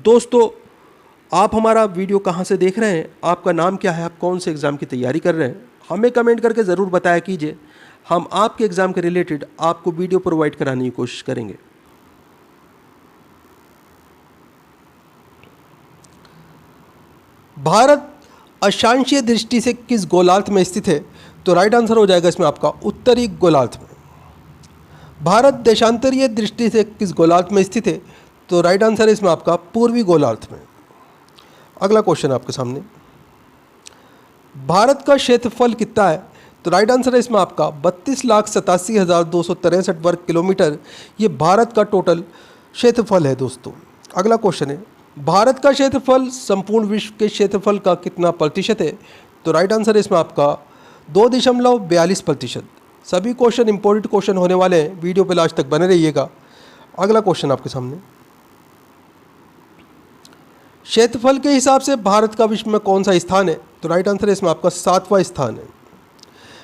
Speaker 1: दोस्तों आप हमारा वीडियो कहाँ से देख रहे हैं, आपका नाम क्या है, आप कौन से एग्ज़ाम की तैयारी कर रहे हैं, हमें कमेंट करके ज़रूर बताया कीजिए। हम आपके एग्ज़ाम के रिलेटेड आपको वीडियो प्रोवाइड कराने की कोशिश करेंगे। भारत अक्षांशीय दृष्टि से किस गोलार्ध में स्थित है? तो राइट आंसर हो जाएगा इसमें आपका उत्तरी गोलार्ध में। भारत देशांतरीय दृष्टि से किस गोलार्ध में स्थित है? तो राइट आंसर है इसमें आपका पूर्वी गोलार्ध में। अगला क्वेश्चन आपके सामने, भारत का क्षेत्रफल कितना है? तो राइट आंसर है इसमें आपका 32,87,263 वर्ग किलोमीटर। ये भारत का टोटल क्षेत्रफल है दोस्तों। अगला क्वेश्चन है, भारत का क्षेत्रफल संपूर्ण विश्व के क्षेत्रफल का कितना प्रतिशत है? तो राइट आंसर है इसमें आपका 2.42%। सभी क्वेश्चन इंपॉर्टेंट क्वेश्चन होने वाले हैं, वीडियो पे लास्ट तक बने रहिएगा। अगला क्वेश्चन आपके सामने, क्षेत्रफल के हिसाब से भारत का विश्व में कौन सा स्थान है? तो राइट आंसर है इसमें आपका 7वां स्थान है।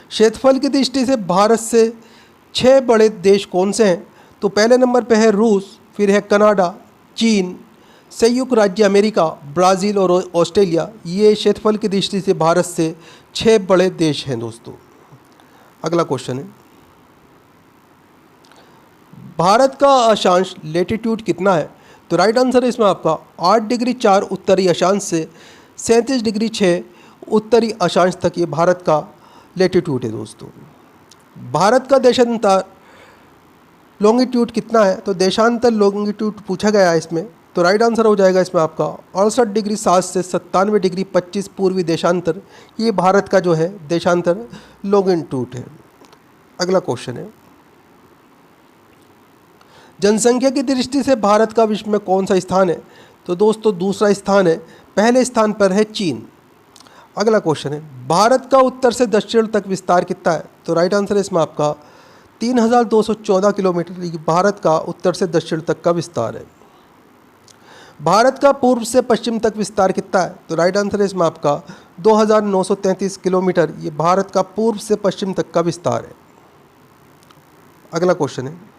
Speaker 1: क्षेत्रफल की दृष्टि से भारत से 6 बड़े देश कौन से हैं? तो पहले नंबर पे है रूस, फिर है कनाडा, चीन, संयुक्त राज्य अमेरिका, ब्राज़ील और ऑस्ट्रेलिया। ये क्षेत्रफल की दृष्टि से भारत से 6 बड़े देश हैं दोस्तों। अगला क्वेश्चन है, भारत का अक्षांश लेटीट्यूड कितना है? तो राइट आंसर है इसमें आपका 8 डिग्री 4 उत्तरी अक्षांश से 37 डिग्री 6 उत्तरी अक्षांश तक ये भारत का लेटीट्यूड है दोस्तों। भारत का देशांतर लॉन्गिट्यूड कितना है? तो देशांतर लॉन्गिट्यूड पूछा गया है इसमें, तो राइट आंसर हो जाएगा इसमें आपका 68 डिग्री 7 से 97 डिग्री 25 पूर्वी देशांतर, ये भारत का जो है देशांतर लॉन्गिट्यूड है। अगला क्वेश्चन है, जनसंख्या की दृष्टि से भारत का विश्व में कौन सा स्थान है? तो दोस्तों दूसरा स्थान है, पहले स्थान पर है चीन। अगला क्वेश्चन है, भारत का उत्तर से दक्षिण तक विस्तार कितना है? तो राइट आंसर है इसमें आपका 3214 किलोमीटर, ये भारत का उत्तर से दक्षिण तक का विस्तार है। भारत का पूर्व से पश्चिम तक विस्तार कितना है? तो राइट आंसर है इसमें आपका 2933 किलोमीटर, ये भारत का पूर्व से पश्चिम तक का विस्तार है। अगला क्वेश्चन है,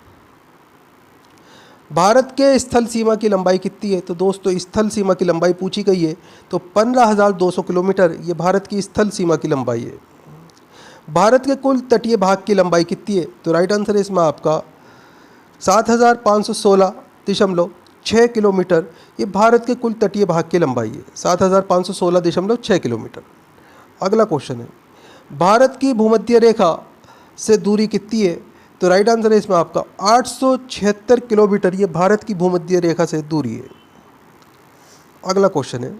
Speaker 1: भारत के स्थल सीमा की लंबाई कितनी है? तो दोस्तों स्थल सीमा की लंबाई पूछी गई है, तो 15,200 किलोमीटर ये भारत की स्थल सीमा की लंबाई है। भारत के कुल तटीय भाग की लंबाई कितनी है? तो राइट आंसर है इसमें आपका 7,516.6 किलोमीटर, ये भारत के कुल तटीय भाग की लंबाई है, 7,516.6 किलोमीटर। अगला क्वेश्चन है, भारत की भूमध्य रेखा से दूरी कितनी है? तो राइट आंसर है इसमें आपका 876 किलोमीटर, ये भारत की भूमध्य रेखा से दूरी है। अगला क्वेश्चन है,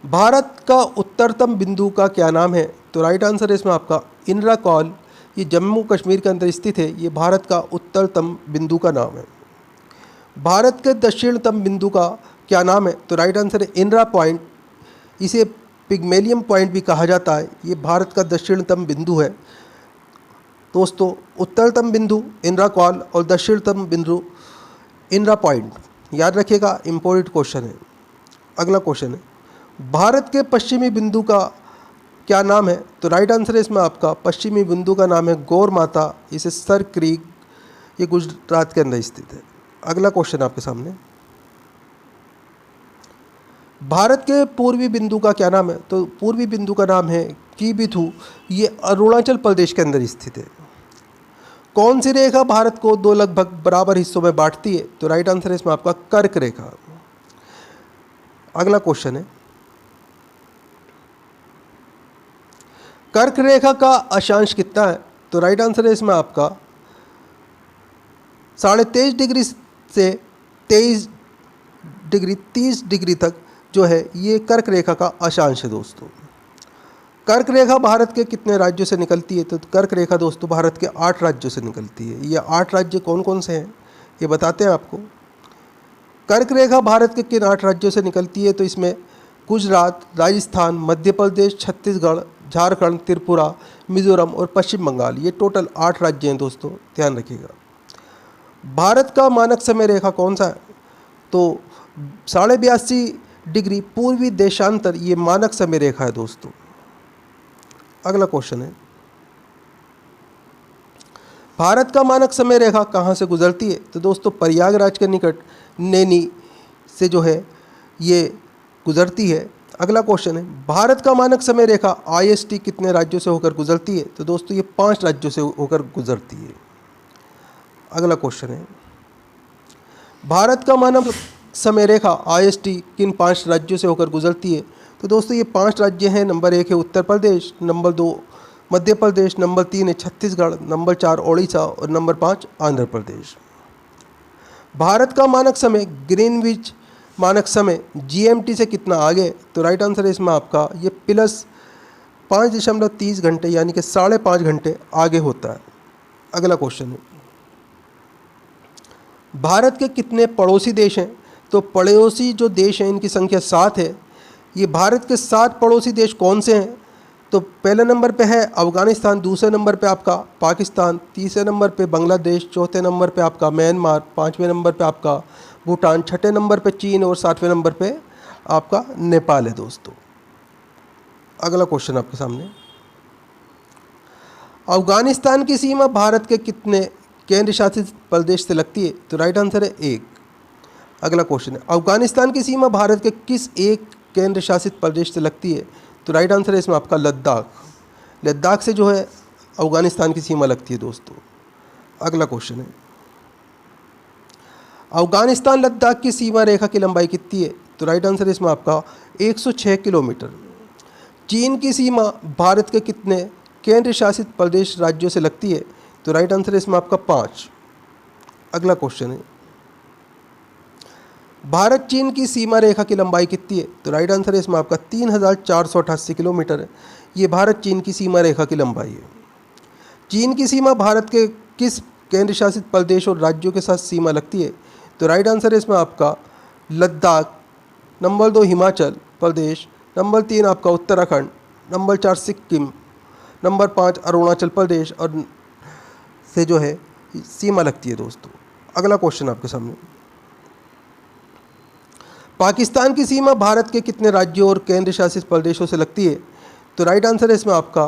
Speaker 1: भारत का उत्तरतम बिंदु का क्या नाम है? तो राइट आंसर है इसमें आपका इंदिरा कॉल, ये जम्मू कश्मीर के अंदर स्थित है, ये भारत का उत्तरतम बिंदु का नाम है। भारत के दक्षिणतम बिंदु का क्या नाम है? तो राइट आंसर है इंदिरा पॉइंट, इसे पिग्मेलियम पॉइंट भी कहा जाता है, ये भारत का दक्षिणतम बिंदु है। दोस्तों उत्तरतम बिंदु इंदिरा कॉल और दक्षिणतम बिंदु इंदिरा पॉइंट, याद रखिएगा, इंपॉर्टेंट क्वेश्चन है। अगला क्वेश्चन है, भारत के पश्चिमी बिंदु का क्या नाम है? तो राइट आंसर है इसमें आपका पश्चिमी बिंदु का नाम है गौर माता, इसे सर क्रीक, ये गुजरात के अंदर स्थित है। अगला क्वेश्चन आपके सामने, भारत के पूर्वी बिंदु का क्या नाम है? तो पूर्वी बिंदु का नाम है कीबिथु, ये अरुणाचल प्रदेश के अंदर स्थित है। कौन सी रेखा भारत को दो लगभग बराबर हिस्सों में बांटती है? तो राइट आंसर है इसमें आपका कर्क रेखा। अगला क्वेश्चन है, कर्क रेखा का अक्षांश कितना है? तो राइट आंसर है इसमें आपका 23.5 डिग्री से 23 डिग्री 30 डिग्री तक जो है ये कर्क रेखा का अक्षांश है दोस्तों। कर्क रेखा भारत के कितने राज्यों से निकलती है? तो कर्क रेखा दोस्तों भारत के 8 राज्यों से निकलती है। ये 8 राज्य कौन कौन से हैं ये बताते हैं आपको। कर्क रेखा भारत के किन 8 राज्यों से निकलती है? तो इसमें गुजरात, राजस्थान, मध्य प्रदेश, छत्तीसगढ़, झारखंड, त्रिपुरा, मिजोरम और पश्चिम बंगाल, ये टोटल 8 राज्य हैं दोस्तों, ध्यान रखिएगा। भारत का मानक समय रेखा कौन सा है? तो 82.5 डिग्री पूर्वी देशांतर, ये मानक समय रेखा है दोस्तों। अगला क्वेश्चन है, भारत का मानक समय रेखा कहाँ से गुजरती है? तो दोस्तों प्रयागराज के निकट नैनी से जो है ये गुजरती है। अगला क्वेश्चन है, भारत का मानक समय रेखा IST कितने राज्यों से होकर गुजरती है? तो दोस्तों ये 5 राज्यों से होकर गुजरती है। अगला क्वेश्चन है, भारत का मानक समय रेखा IST किन 5 राज्यों से होकर गुजरती है? तो दोस्तों ये 5 राज्य हैं। नंबर 1 है उत्तर प्रदेश, नंबर 2 मध्य प्रदेश, नंबर 3 है छत्तीसगढ़, नंबर 4 ओडिशा और नंबर 5 आंध्र प्रदेश। भारत का मानक समय ग्रीनविच मानक समय GMT से कितना आगे? तो राइट आंसर है इसमें आपका ये प्लस 5.30 घंटे यानी कि 5.5 घंटे आगे होता है। अगला क्वेश्चन है, भारत के कितने पड़ोसी देश हैं? तो पड़ोसी जो देश हैं इनकी संख्या 7 है। ये भारत के 7 पड़ोसी देश कौन से हैं? तो पहले नंबर पे है अफ़गानिस्तान, दूसरे नंबर पे आपका पाकिस्तान, तीसरे नंबर पे बांग्लादेश, चौथे नंबर पे आपका म्यांमार, 5वें नंबर पे आपका भूटान, 6ठे नंबर पे चीन और 7वें नंबर पे आपका नेपाल है दोस्तों। अगला क्वेश्चन आपके सामने, अफ़गानिस्तान की सीमा भारत के कितने केंद्र शासित प्रदेश से लगती है? तो राइट आंसर है 1। अगला क्वेश्चन है, अफ़गानिस्तान की सीमा भारत के किस एक केंद्र शासित प्रदेश से लगती है? तो राइट आंसर है इसमें आपका लद्दाख। लद्दाख से जो है अफ़गानिस्तान की सीमा लगती है दोस्तों। अगला क्वेश्चन है, अफ़गानिस्तान लद्दाख की सीमा रेखा की लंबाई कितनी है? तो राइट आंसर इसमें आपका 106 किलोमीटर। चीन की सीमा भारत के कितने केंद्र शासित प्रदेश राज्यों से लगती है? तो राइट आंसर इसमें आपका 5। अगला क्वेश्चन है, भारत चीन की सीमा रेखा की लंबाई कितनी है? तो राइट आंसर इसमें आपका 3488 किलोमीटर है। ये भारत चीन की सीमा रेखा की लंबाई है। चीन की सीमा भारत के किस केंद्र शासित प्रदेश और राज्यों के साथ सीमा लगती है? तो राइट आंसर इसमें आपका लद्दाख, नंबर 2 हिमाचल प्रदेश, नंबर 3 आपका उत्तराखंड, नंबर 4 सिक्किम, नंबर 5 अरुणाचल प्रदेश और से जो है सीमा लगती है दोस्तों। अगला क्वेश्चन आपके सामने, पाकिस्तान की सीमा भारत के कितने राज्यों और केंद्र शासित प्रदेशों से लगती है? तो राइट आंसर है इसमें आपका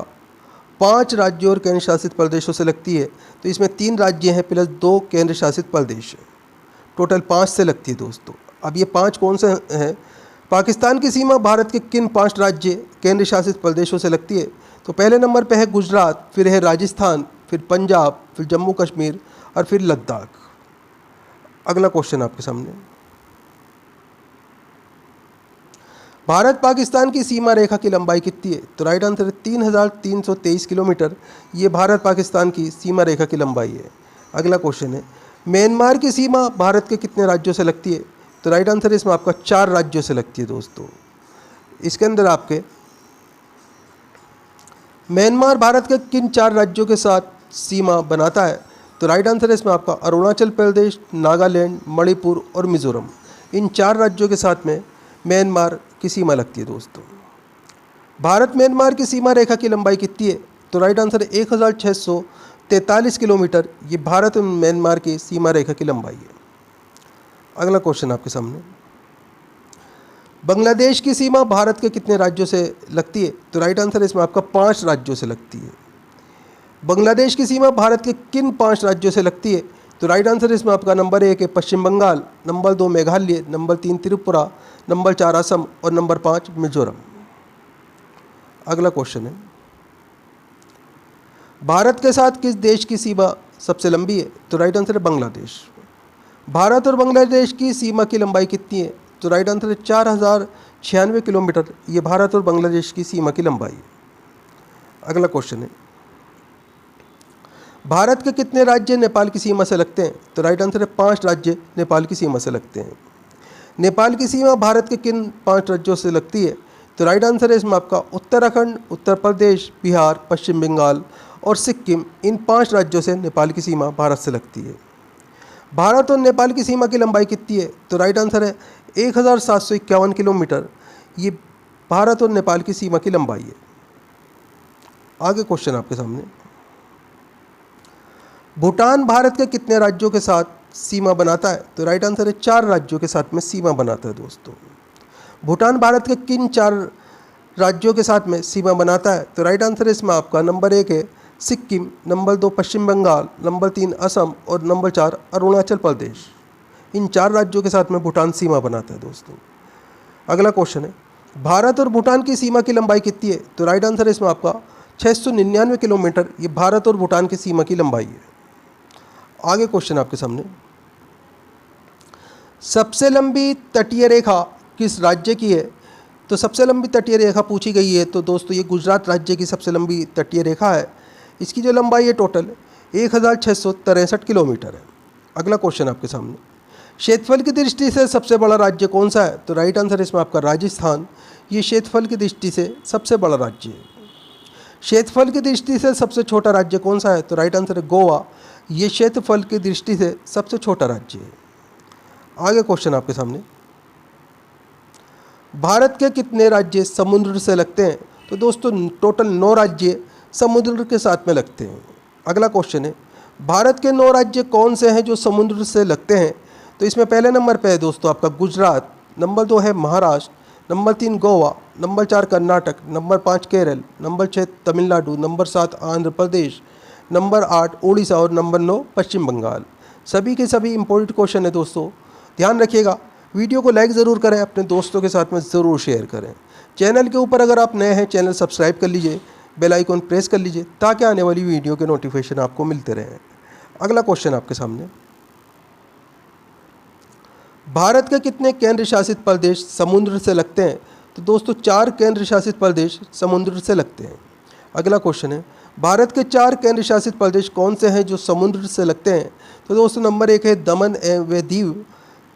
Speaker 1: 5 राज्यों और केंद्र शासित प्रदेशों से लगती है। तो इसमें 3 राज्य हैं प्लस 2 केंद्र शासित प्रदेश है, टोटल 5 से लगती है दोस्तों। अब ये 5 कौन से हैं? पाकिस्तान की सीमा भारत के किन 5 राज्य केंद्र शासित प्रदेशों से लगती है? तो पहले नंबर पे है गुजरात, फिर है राजस्थान, फिर पंजाब, फिर जम्मू कश्मीर और फिर लद्दाख। अगला क्वेश्चन आपके सामने, भारत पाकिस्तान की सीमा रेखा की लंबाई कितनी है? तो राइट आंसर है 3323 किलोमीटर। ये भारत पाकिस्तान की सीमा रेखा की लंबाई है। अगला क्वेश्चन है, म्यांमार की सीमा भारत के कितने राज्यों से लगती है? तो राइट आंसर इसमें आपका 4 राज्यों से लगती है दोस्तों। इसके अंदर आपके म्यांमार भारत के किन 4 राज्यों के साथ सीमा बनाता है? तो राइट आंसर इसमें आपका अरुणाचल प्रदेश, नागालैंड, मणिपुर और मिजोरम। इन 4 राज्यों के साथ में म्यांमार की सीमा लगती है दोस्तों। भारत म्यांमार की सीमा रेखा की लंबाई कितनी है? तो राइट आंसर है 1643 किलोमीटर। ये भारत और म्यांमार की सीमा रेखा की लंबाई है। अगला क्वेश्चन आपके सामने, बांग्लादेश की सीमा भारत के कितने राज्यों से लगती है? तो राइट आंसर इसमें आपका 5 राज्यों से लगती है। बांग्लादेश की सीमा भारत के किन 5 राज्यों से लगती है? तो राइट आंसर इसमें आपका नंबर 1 है Paschim Bengal, number 2 Meghalaya, number 3 Tripura, number 4 Assam और नंबर 5 मिजोरम। अगला क्वेश्चन है, भारत के साथ किस देश की सीमा सबसे लंबी है? तो राइट आंसर है बांग्लादेश। भारत और बांग्लादेश की सीमा की लंबाई कितनी है? तो राइट आंसर है 4096 किलोमीटर। ये भारत और बांग्लादेश की सीमा की लंबाई है। अगला क्वेश्चन है, भारत के कितने राज्य नेपाल की सीमा से लगते हैं? तो राइट आंसर है 5 राज्य नेपाल की सीमा से लगते हैं। नेपाल की सीमा भारत के किन 5 राज्यों से लगती है? तो राइट आंसर है इसमें आपका उत्तराखंड, उत्तर प्रदेश, बिहार, पश्चिम बंगाल और सिक्किम। इन 5 राज्यों से नेपाल की सीमा भारत से लगती है। भारत और नेपाल की सीमा की लंबाई कितनी है? तो राइट आंसर है 1751 किलोमीटर। ये भारत और नेपाल की सीमा की लंबाई है। आगे क्वेश्चन आपके सामने, भूटान भारत के कितने राज्यों के साथ सीमा बनाता है? तो राइट आंसर है 4 राज्यों के साथ में सीमा बनाता है दोस्तों। भूटान भारत के किन 4 राज्यों के साथ में सीमा बनाता है? तो राइट आंसर इसमें आपका नंबर 1 है सिक्किम, नंबर 2 पश्चिम बंगाल, नंबर 3 असम और नंबर 4 अरुणाचल प्रदेश। इन 4 राज्यों के साथ में भूटान सीमा बनाता है दोस्तों। अगला क्वेश्चन है, भारत और भूटान की सीमा की लंबाई कितनी है? तो राइट आंसर इसमें आपका 699 किलोमीटर। ये भारत और भूटान की सीमा की लंबाई है। आगे क्वेश्चन आपके सामने, सबसे लंबी तटीय रेखा किस राज्य की है? तो सबसे लंबी तटीय रेखा पूछी गई है तो दोस्तों ये गुजरात राज्य की सबसे लंबी तटीय रेखा है। इसकी जो लंबाई है टोटल 1663 किलोमीटर है। अगला क्वेश्चन आपके सामने, क्षेत्रफल की दृष्टि से सबसे बड़ा राज्य कौन सा है? तो राइट आंसर इसमें आपका राजस्थान। ये क्षेत्रफल की दृष्टि से सबसे बड़ा राज्य है। क्षेत्रफल की दृष्टि से सबसे छोटा राज्य कौन सा है? तो राइट आंसर है गोवा। ये क्षेत्रफल की दृष्टि से सबसे छोटा राज्य है। आगे क्वेश्चन आपके सामने, भारत के कितने राज्य समुद्र से लगते हैं? तो दोस्तों टोटल 9 राज्य समुद्र के साथ में लगते हैं। अगला क्वेश्चन है, भारत के 9 राज्य कौन से हैं जो समुद्र से लगते हैं? तो इसमें पहले नंबर पे है दोस्तों आपका गुजरात, नंबर 2 है Maharashtra, number 3 Goa, number 4 Karnataka, number 5 Kerala, number 6 Tamil Nadu, number 7 Andhra Pradesh, number 8 Orissa और नंबर 9 पश्चिम बंगाल। सभी के सभी इंपॉर्टेंट क्वेश्चन है दोस्तों, ध्यान रखिएगा। वीडियो को लाइक ज़रूर करें, अपने दोस्तों के साथ में ज़रूर शेयर करें। चैनल के ऊपर अगर आप नए हैं चैनल सब्सक्राइब कर लीजिए। बेल आइकन प्रेस कर लीजिए ताकि आने वाली वीडियो के नोटिफिकेशन आपको मिलते रहें। अगला क्वेश्चन आपके सामने, भारत के कितने केंद्र शासित प्रदेश समुद्र से लगते हैं? तो दोस्तों 4 केंद्र शासित प्रदेश समुद्र से लगते हैं। अगला क्वेश्चन है, भारत के 4 केंद्र शासित प्रदेश कौन से हैं जो समुद्र से लगते हैं? तो दोस्तों नंबर 1 है दमन व दीव,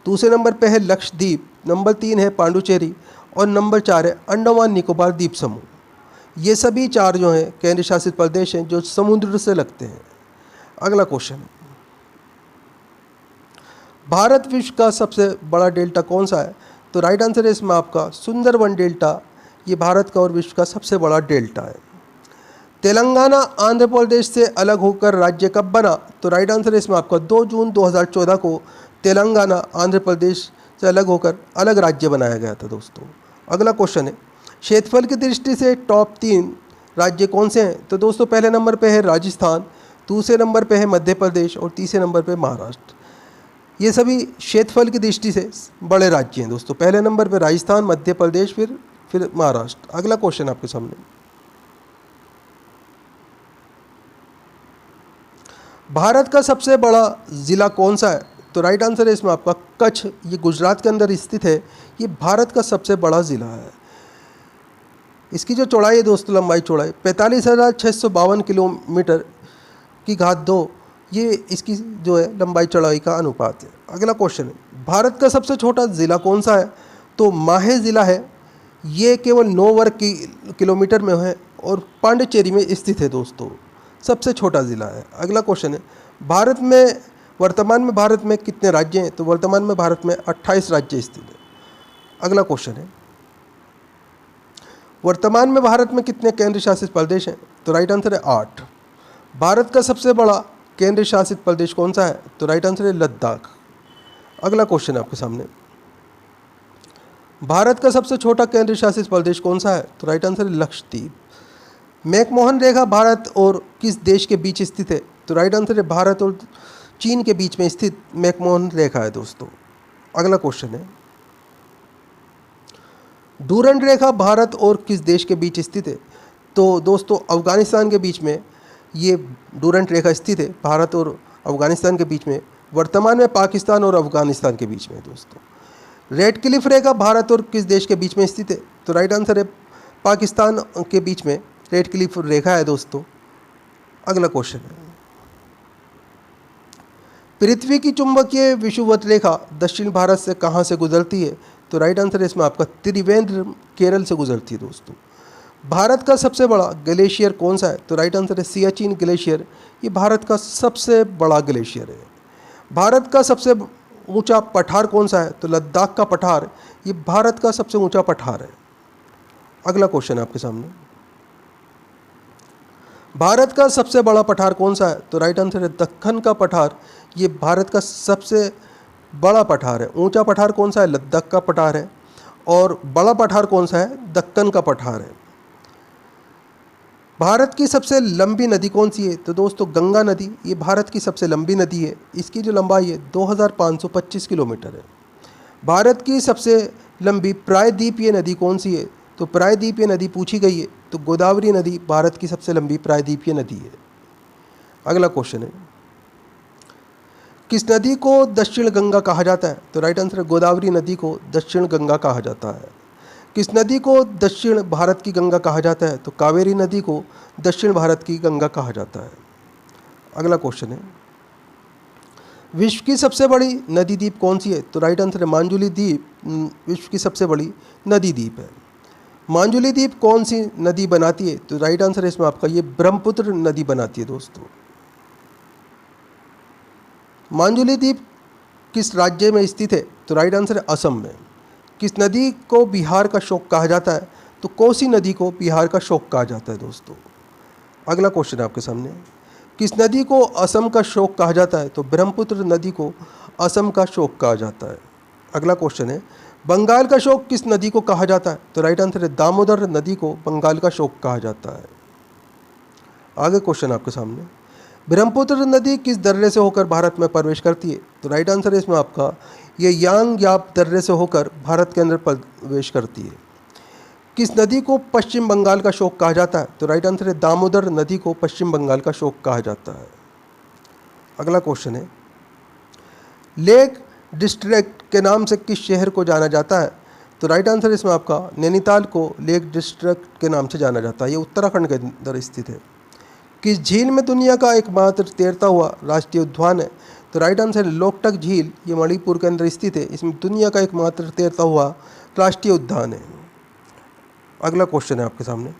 Speaker 1: दूसरे नंबर पे है लक्षद्वीप, नंबर 3 है पांडुचेरी और नंबर 4 है अंडमान निकोबार द्वीप समूह। ये सभी 4 जो हैं केंद्र शासित प्रदेश हैं जो समुद्र से लगते हैं। अगला क्वेश्चन है, भारत विश्व का सबसे बड़ा डेल्टा कौन सा है? तो राइट आंसर है इसमें आपका सुंदरवन डेल्टा, ये भारत का और विश्व का सबसे बड़ा डेल्टा है। तेलंगाना आंध्र प्रदेश से अलग होकर राज्य कब बना? तो राइट आंसर है इसमें आपका 2 जून 2014 को तेलंगाना आंध्र प्रदेश से अलग होकर अलग राज्य बनाया गया था दोस्तों। अगला क्वेश्चन है, क्षेत्रफल की दृष्टि से टॉप 3 राज्य कौन से हैं? तो दोस्तों पहले नंबर पे है राजस्थान, दूसरे नंबर पे है मध्य प्रदेश और तीसरे नंबर पे महाराष्ट्र। ये सभी क्षेत्रफल की दृष्टि से बड़े राज्य हैं दोस्तों। पहले नंबर पे राजस्थान, मध्य प्रदेश, फिर महाराष्ट्र। अगला क्वेश्चन आपके सामने, भारत का सबसे बड़ा ज़िला कौन सा है? तो राइट आंसर है इसमें आपका कच्छ, ये गुजरात के अंदर स्थित है। ये भारत का सबसे बड़ा ज़िला है। इसकी जो चौड़ाई है दोस्तों, लंबाई चौड़ाई 45,652 किलोमीटर की घात 2, ये इसकी जो है लंबाई चौड़ाई का अनुपात है। अगला क्वेश्चन है, भारत का सबसे छोटा ज़िला कौन सा है? तो माहे ज़िला है, ये केवल 9 वर्ग किलोमीटर में है और पांडिचेरी में स्थित है दोस्तों, सबसे छोटा ज़िला है। अगला क्वेश्चन है, वर्तमान में भारत में कितने राज्य हैं? तो वर्तमान में भारत में 28 राज्य स्थित है। अगला क्वेश्चन है, वर्तमान में भारत में कितने केंद्र शासित प्रदेश हैं? तो राइट आंसर है 8। भारत का सबसे बड़ा केंद्र शासित प्रदेश कौन सा है? तो राइट आंसर है लद्दाख। अगला क्वेश्चन आपके सामने, भारत का सबसे छोटा केंद्र शासित प्रदेश कौन सा है? तो राइट आंसर है लक्षद्वीप। मैकमोहन रेखा भारत और किस देश के बीच स्थित है? तो राइट आंसर है भारत और चीन के बीच में स्थित मैकमोहन रेखा है दोस्तों। अगला क्वेश्चन है, डूरंड रेखा भारत और किस देश के बीच स्थित है? तो दोस्तों अफगानिस्तान के बीच में ये डूरंड रेखा स्थित है, भारत और अफगानिस्तान के बीच में। वर्तमान में पाकिस्तान और अफगानिस्तान के बीच में दोस्तों। रेड क्लिफ रेखा भारत और किस देश के बीच में स्थित है? तो राइट आंसर है पाकिस्तान के बीच में रेड क्लिफ रेखा है दोस्तों। अगला क्वेश्चन है, पृथ्वी की चुंबकीय विषुवत रेखा दक्षिण भारत से कहाँ से गुजरती है? तो राइट आंसर है इसमें आपका त्रिवेंद्र केरल से गुजरती है दोस्तों। भारत का सबसे बड़ा ग्लेशियर कौन सा है? तो राइट आंसर है सियाचिन ग्लेशियर, ये भारत का सबसे बड़ा ग्लेशियर है। भारत का सबसे ऊंचा पठार कौन सा है? तो लद्दाख का पठार, ये भारत का सबसे ऊंचा पठार है। अगला क्वेश्चन आपके सामने, भारत का सबसे बड़ा पठार कौन सा है? तो राइट आंसर है दक्कन का पठार, ये भारत का सबसे बड़ा पठार है। ऊंचा पठार कौन सा है? लद्दाख का पठार है। और बड़ा पठार कौन सा है? दक्कन का पठार है। भारत की सबसे लंबी नदी कौन सी है? तो दोस्तों गंगा नदी, ये भारत की सबसे लंबी नदी है। इसकी जो लंबाई है 2525 किलोमीटर है। भारत की सबसे लंबी प्रायद्वीपीय नदी कौन सी है? तो प्रायद्वीपीय नदी पूछी गई है तो गोदावरी नदी भारत की सबसे लंबी प्रायद्वीपीय नदी है। अगला क्वेश्चन है, किस नदी को दक्षिण गंगा कहा जाता है? तो राइट आंसर है गोदावरी नदी को दक्षिण गंगा कहा जाता है। किस नदी को दक्षिण भारत की गंगा कहा जाता है? तो कावेरी नदी को दक्षिण भारत की गंगा कहा जाता है। अगला क्वेश्चन है, विश्व की सबसे बड़ी नदी द्वीप कौन सी है? तो राइट आंसर है मांजुली द्वीप, विश्व की सबसे बड़ी नदी द्वीप है। मांजुली द्वीप कौन सी नदी बनाती है? तो राइट आंसर है इसमें आपका ये ब्रह्मपुत्र नदी बनाती है दोस्तों। मांजुली द्वीप किस राज्य में स्थित है? तो राइट आंसर है असम में। किस नदी को बिहार का शोक कहा जाता है? तो कोसी नदी को बिहार का शोक कहा जाता है दोस्तों। अगला क्वेश्चन आपके सामने, किस नदी को असम का शोक कहा जाता है? तो ब्रह्मपुत्र नदी को असम का शोक कहा जाता है। अगला क्वेश्चन है, बंगाल का शोक किस नदी को कहा जाता है? तो राइट आंसर है दामोदर नदी को बंगाल का शोक कहा जाता है। आगे क्वेश्चन आपके सामने, ब्रह्मपुत्र नदी किस दर्रे से होकर भारत में प्रवेश करती है? तो राइट आंसर है इसमें आपका ये यांग याप दर्रे से होकर भारत के अंदर प्रवेश करती है। किस नदी को पश्चिम बंगाल का शोक कहा जाता है? तो राइट आंसर है दामोदर नदी को पश्चिम बंगाल का शोक कहा जाता है। अगला क्वेश्चन है, लेक डिस्ट्रिक्ट के नाम से किस शहर को जाना जाता है? तो राइट आंसर इसमें आपका नैनीताल को लेक डिस्ट्रिक्ट के नाम से जाना जाता है। ये उत्तराखंड के अंदर स्थित है। किस झील में दुनिया का एकमात्र तैरता हुआ राष्ट्रीय उद्यान है? तो राइट आंसर है लोकटक झील। ये मणिपुर के अंदर स्थित है। इसमें दुनिया का एकमात्र तैरता हुआ राष्ट्रीय उद्यान है। अगला क्वेश्चन है आपके सामने,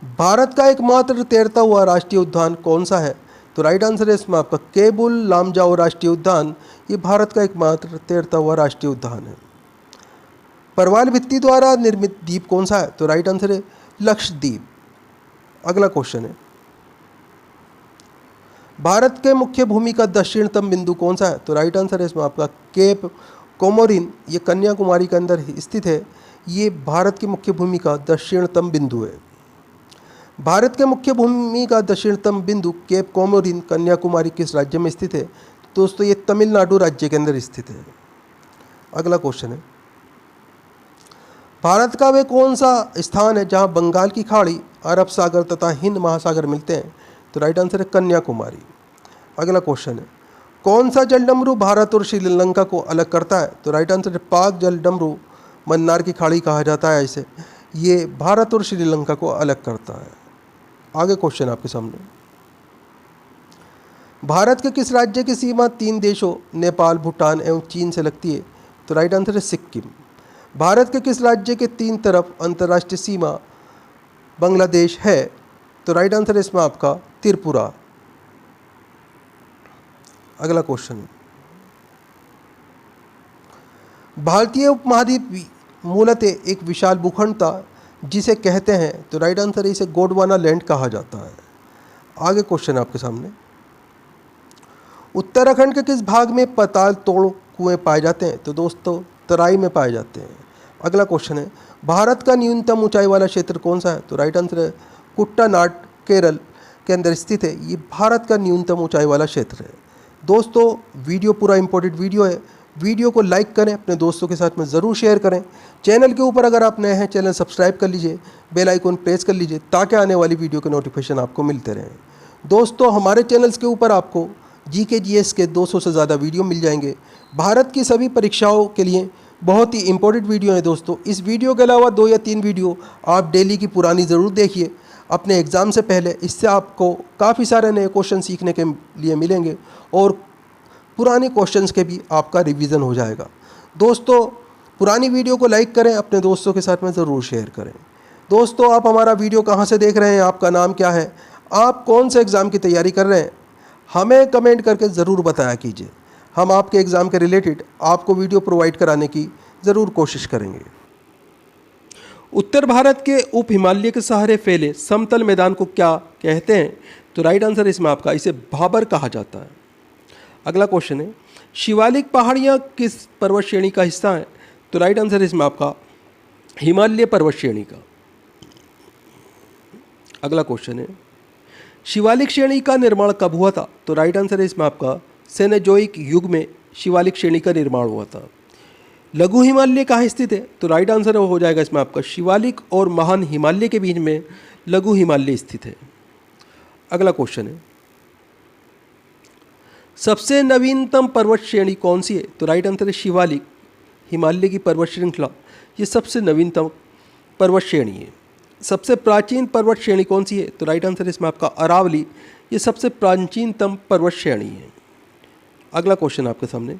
Speaker 1: भारत का एकमात्र तैरता हुआ राष्ट्रीय उद्यान कौन सा है? तो राइट आंसर है इसमें आपका केबुल लामजाओ राष्ट्रीय उद्यान। ये भारत का एकमात्र तैरता हुआ राष्ट्रीय उद्यान है। परवाल भित्ति द्वारा निर्मित द्वीप कौन सा है? तो राइट आंसर है लक्षद्वीप। अगला क्वेश्चन है, भारत के मुख्य भूमि का दक्षिणतम बिंदु कौन सा है? तो राइट आंसर है इसमें आपका केप कोमोरिन। ये कन्याकुमारी के अंदर स्थित है। ये भारत की मुख्य भूमि का दक्षिणतम बिंदु है। भारत के मुख्य भूमि का दक्षिणतम बिंदु केप कोमोरिन कन्याकुमारी किस राज्य में स्थित है? दोस्तों ये तमिलनाडु राज्य के अंदर स्थित है। अगला क्वेश्चन है, भारत का वे कौन सा स्थान है जहां बंगाल की खाड़ी, अरब सागर तथा हिंद महासागर मिलते हैं? तो राइट आंसर है कन्याकुमारी। अगला क्वेश्चन है, कौन सा जलडमरू भारत और श्रीलंका को अलग करता है? तो राइट आंसर है पाक जलडमरू। मन्नार की खाड़ी कहा जाता है इसे। ये भारत और श्रीलंका को अलग करता है। आगे क्वेश्चन आपके सामने, भारत के किस राज्य की सीमा 3 देशों नेपाल, भूटान एवं चीन से लगती है? तो राइट आंसर है सिक्किम। भारत के किस राज्य के 3 तरफ अंतर्राष्ट्रीय सीमा बांग्लादेश है? तो राइट आंसर है इसमें आपका त्रिपुरा। अगला क्वेश्चन, भारतीय उपमहाद्वीप मूलतः एक विशाल भूखंड था जिसे कहते हैं? तो राइट आंसर है इसे गोंडवाना लैंड कहा जाता है। आगे क्वेश्चन आपके सामने, उत्तराखंड के किस भाग में पाताल तोड़ कुएं पाए जाते हैं? तो दोस्तों तराई में पाए जाते हैं। अगला क्वेश्चन है, भारत का न्यूनतम ऊंचाई वाला क्षेत्र कौन सा है? तो राइट आंसर है कुट्टानाड केरल के अंदर स्थित है। ये भारत का न्यूनतम ऊंचाई वाला क्षेत्र है। दोस्तों वीडियो पूरा इंपॉर्टेंट वीडियो है। वीडियो को लाइक करें, अपने दोस्तों के साथ में ज़रूर शेयर करें। चैनल के ऊपर अगर आप नए हैं, चैनल सब्सक्राइब कर लीजिए, बेल आइकन प्रेस कर लीजिए ताकि आने वाली वीडियो के नोटिफिकेशन आपको मिलते रहें। दोस्तों हमारे चैनल्स के ऊपर आपको जीके जीएस के 200 से ज़्यादा वीडियो मिल जाएंगे। भारत की सभी परीक्षाओं के लिए बहुत ही इंपॉर्टेंट वीडियो है। दोस्तों इस वीडियो के अलावा 2 या 3 वीडियो आप डेली की पुरानी ज़रूर देखिए अपने एग्ज़ाम से पहले। इससे आपको काफ़ी सारे नए क्वेश्चन सीखने के लिए मिलेंगे और पुराने क्वेश्चंस के भी आपका रिवीजन हो जाएगा। दोस्तों पुरानी वीडियो को लाइक करें, अपने दोस्तों के साथ में ज़रूर शेयर करें। दोस्तों आप हमारा वीडियो कहाँ से देख रहे हैं, आपका नाम क्या है, आप कौन से एग्ज़ाम की तैयारी कर रहे हैं, हमें कमेंट करके ज़रूर बताया कीजिए। हम आपके एग्ज़ाम के रिलेटेड आपको वीडियो प्रोवाइड कराने की ज़रूर कोशिश करेंगे। उत्तर भारत के उप हिमालय के सहारे फैले समतल मैदान को क्या कहते हैं? तो राइट आंसर इसमें आपका इसे भाबर कहा जाता है। अगला क्वेश्चन है, शिवालिक पहाड़ियाँ किस पर्वत श्रेणी का हिस्सा है? तो राइट आंसर इसमें आपका हिमालय पर्वत श्रेणी का। अगला क्वेश्चन है, शिवालिक श्रेणी का निर्माण कब हुआ था? तो राइट आंसर है इसमें आपका सेनेजोइक युग में शिवालिक श्रेणी का निर्माण हुआ था। लघु हिमालय कहाँ स्थित है? तो राइट आंसर हो जाएगा इसमें आपका शिवालिक और महान हिमालय के बीच में लघु हिमालय स्थित है। अगला क्वेश्चन है, सबसे नवीनतम पर्वत श्रेणी कौन सी है? तो राइट आंसर है शिवालिक। हिमालय की पर्वत श्रृंखला ये सबसे नवीनतम पर्वत श्रेणी है। सबसे प्राचीन पर्वत श्रेणी कौन सी है? तो राइट आंसर इसमें आपका अरावली। ये सबसे प्राचीनतम पर्वत श्रेणी है। अगला क्वेश्चन आपके सामने,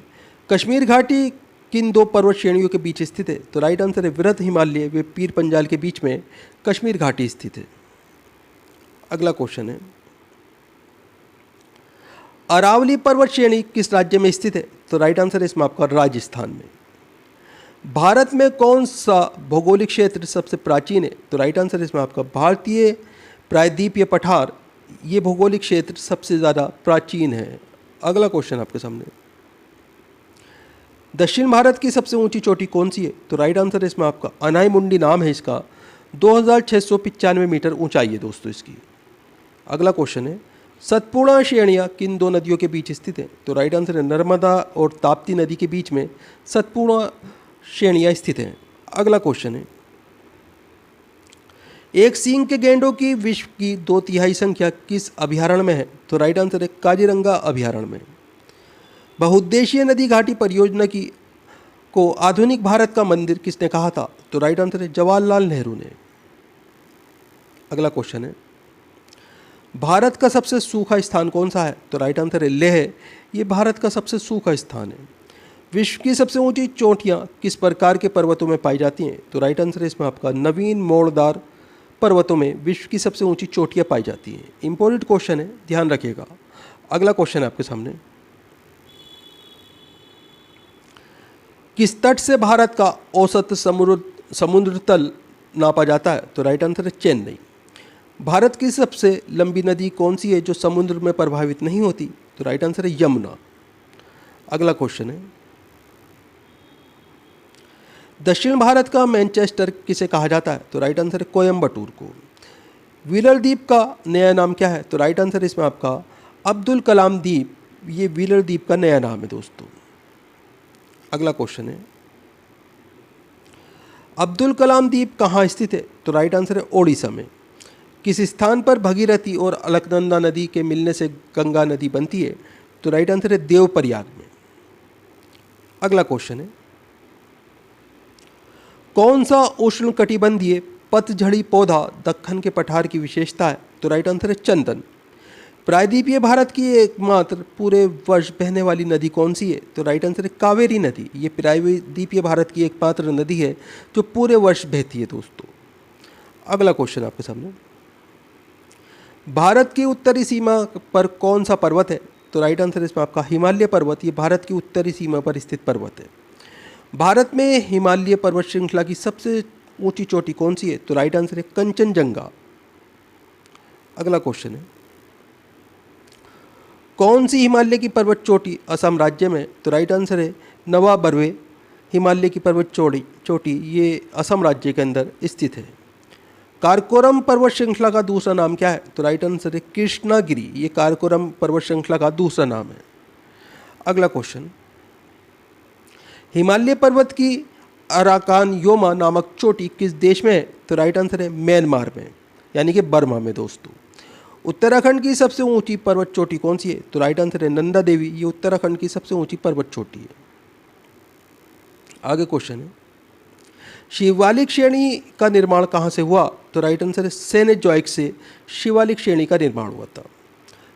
Speaker 1: कश्मीर घाटी किन 2 पर्वत श्रेणियों के बीच स्थित है? तो राइट आंसर है वृहद हिमालय व पीर पंजाल के बीच में कश्मीर घाटी स्थित है। अगला क्वेश्चन है, अरावली पर्वत श्रेणी किस राज्य में स्थित है? तो राइट आंसर है इसमें आपका राजस्थान में। भारत में कौन सा भौगोलिक क्षेत्र सबसे प्राचीन है? तो राइट आंसर इसमें आपका भारतीय प्रायद्वीपीय पठार। ये भौगोलिक क्षेत्र सबसे ज़्यादा प्राचीन है। अगला क्वेश्चन आपके सामने, दक्षिण भारत की सबसे ऊंची चोटी कौन सी है? तो राइट आंसर इसमें आपका अनाई मुंडी नाम है इसका। 2695 मीटर ऊंचाई है दोस्तों इसकी। अगला क्वेश्चन है, सतपूर्णा श्रेणियाँ किन 2 नदियों के बीच स्थित है? तो राइट आंसर है नर्मदा और ताप्ती नदी के बीच में सतपूर्णा श्रेणियाँ स्थित हैं। अगला क्वेश्चन है, एक सींग के गैंडों की विश्व की 2/3 संख्या किस अभयारण्य में है? तो राइट आंसर है काजीरंगा अभयारण्य में। बहुउद्देशीय नदी घाटी परियोजना की को आधुनिक भारत का मंदिर किसने कहा था? तो राइट आंसर है जवाहरलाल नेहरू ने। अगला क्वेश्चन है, भारत का सबसे सूखा स्थान कौन सा है? तो राइट आंसर है लेह। ये भारत का सबसे सूखा स्थान है। विश्व की सबसे ऊंची चोटियां किस प्रकार के पर्वतों में पाई जाती हैं? तो राइट आंसर है इसमें आपका नवीन मोड़दार पर्वतों में विश्व की सबसे ऊंची चोटियां पाई जाती हैं। इंपॉर्टेंट क्वेश्चन है, ध्यान रखिएगा। अगला क्वेश्चन है आपके सामने, किस तट से भारत का औसत समुद्र तल नापा जाता है? तो राइट आंसर है चेन्नई। भारत की सबसे लंबी नदी कौन सी है जो समुद्र में प्रभावित नहीं होती? तो राइट आंसर है यमुना। अगला क्वेश्चन है, दक्षिण भारत का मैनचेस्टर किसे कहा जाता है? तो राइट आंसर है कोयम्बटूर को। व्हीलर द्वीप का नया नाम क्या है? तो राइट आंसर इसमें आपका अब्दुल कलाम द्वीप। ये व्हीलर द्वीप का नया नाम है दोस्तों। अगला क्वेश्चन है, अब्दुल कलाम द्वीप कहाँ स्थित है? तो राइट आंसर है ओडिशा में। किस स्थान पर भगीरथी और अलकनंदा नदी के मिलने से गंगा नदी बनती है? तो राइट आंसर है देवप्रयाग में। अगला क्वेश्चन है, कौन सा उष्णकटिबंधीय पतझड़ी पौधा दक्कन के पठार की विशेषता है? तो राइट आंसर है चंदन। प्रायद्वीपीय भारत की एकमात्र पूरे वर्ष बहने वाली नदी कौन सी है? तो राइट आंसर है कावेरी नदी। ये प्रायद्वीपीय भारत की एकमात्र नदी है जो पूरे वर्ष बहती है दोस्तों। अगला क्वेश्चन आपके सामने, भारत की उत्तरी सीमा पर कौन सा पर्वत है? तो राइट आंसर इसमें आपका हिमालय पर्वत। ये भारत की उत्तरी सीमा पर स्थित पर्वत है। भारत में हिमालय पर्वत श्रृंखला की सबसे ऊंची चोटी कौन सी है? तो राइट आंसर है कंचनजंगा। अगला क्वेश्चन है, कौन सी हिमालय की पर्वत चोटी असम राज्य में? तो राइट आंसर है नवा बर्वे। हिमालय की पर्वत चोटी ये असम राज्य के अंदर स्थित है। कारकोरम पर्वत श्रृंखला का दूसरा नाम क्या है? तो राइट आंसर है कृष्णागिरी। ये कारकोरम पर्वत श्रृंखला का दूसरा नाम है। अगला क्वेश्चन, हिमालय पर्वत की अराकान योमा नामक चोटी किस देश में है? तो राइट आंसर है म्यांमार में, यानी कि बर्मा में दोस्तों। उत्तराखंड की सबसे ऊंची पर्वत चोटी कौन सी है? तो राइट आंसर है नंदा देवी। ये उत्तराखंड की सबसे ऊंची पर्वत चोटी है। आगे क्वेश्चन है, शिवालिक श्रेणी का निर्माण कहाँ से हुआ? तो राइट आंसर है सेनेजोइक से शिवालिक श्रेणी का निर्माण हुआ था।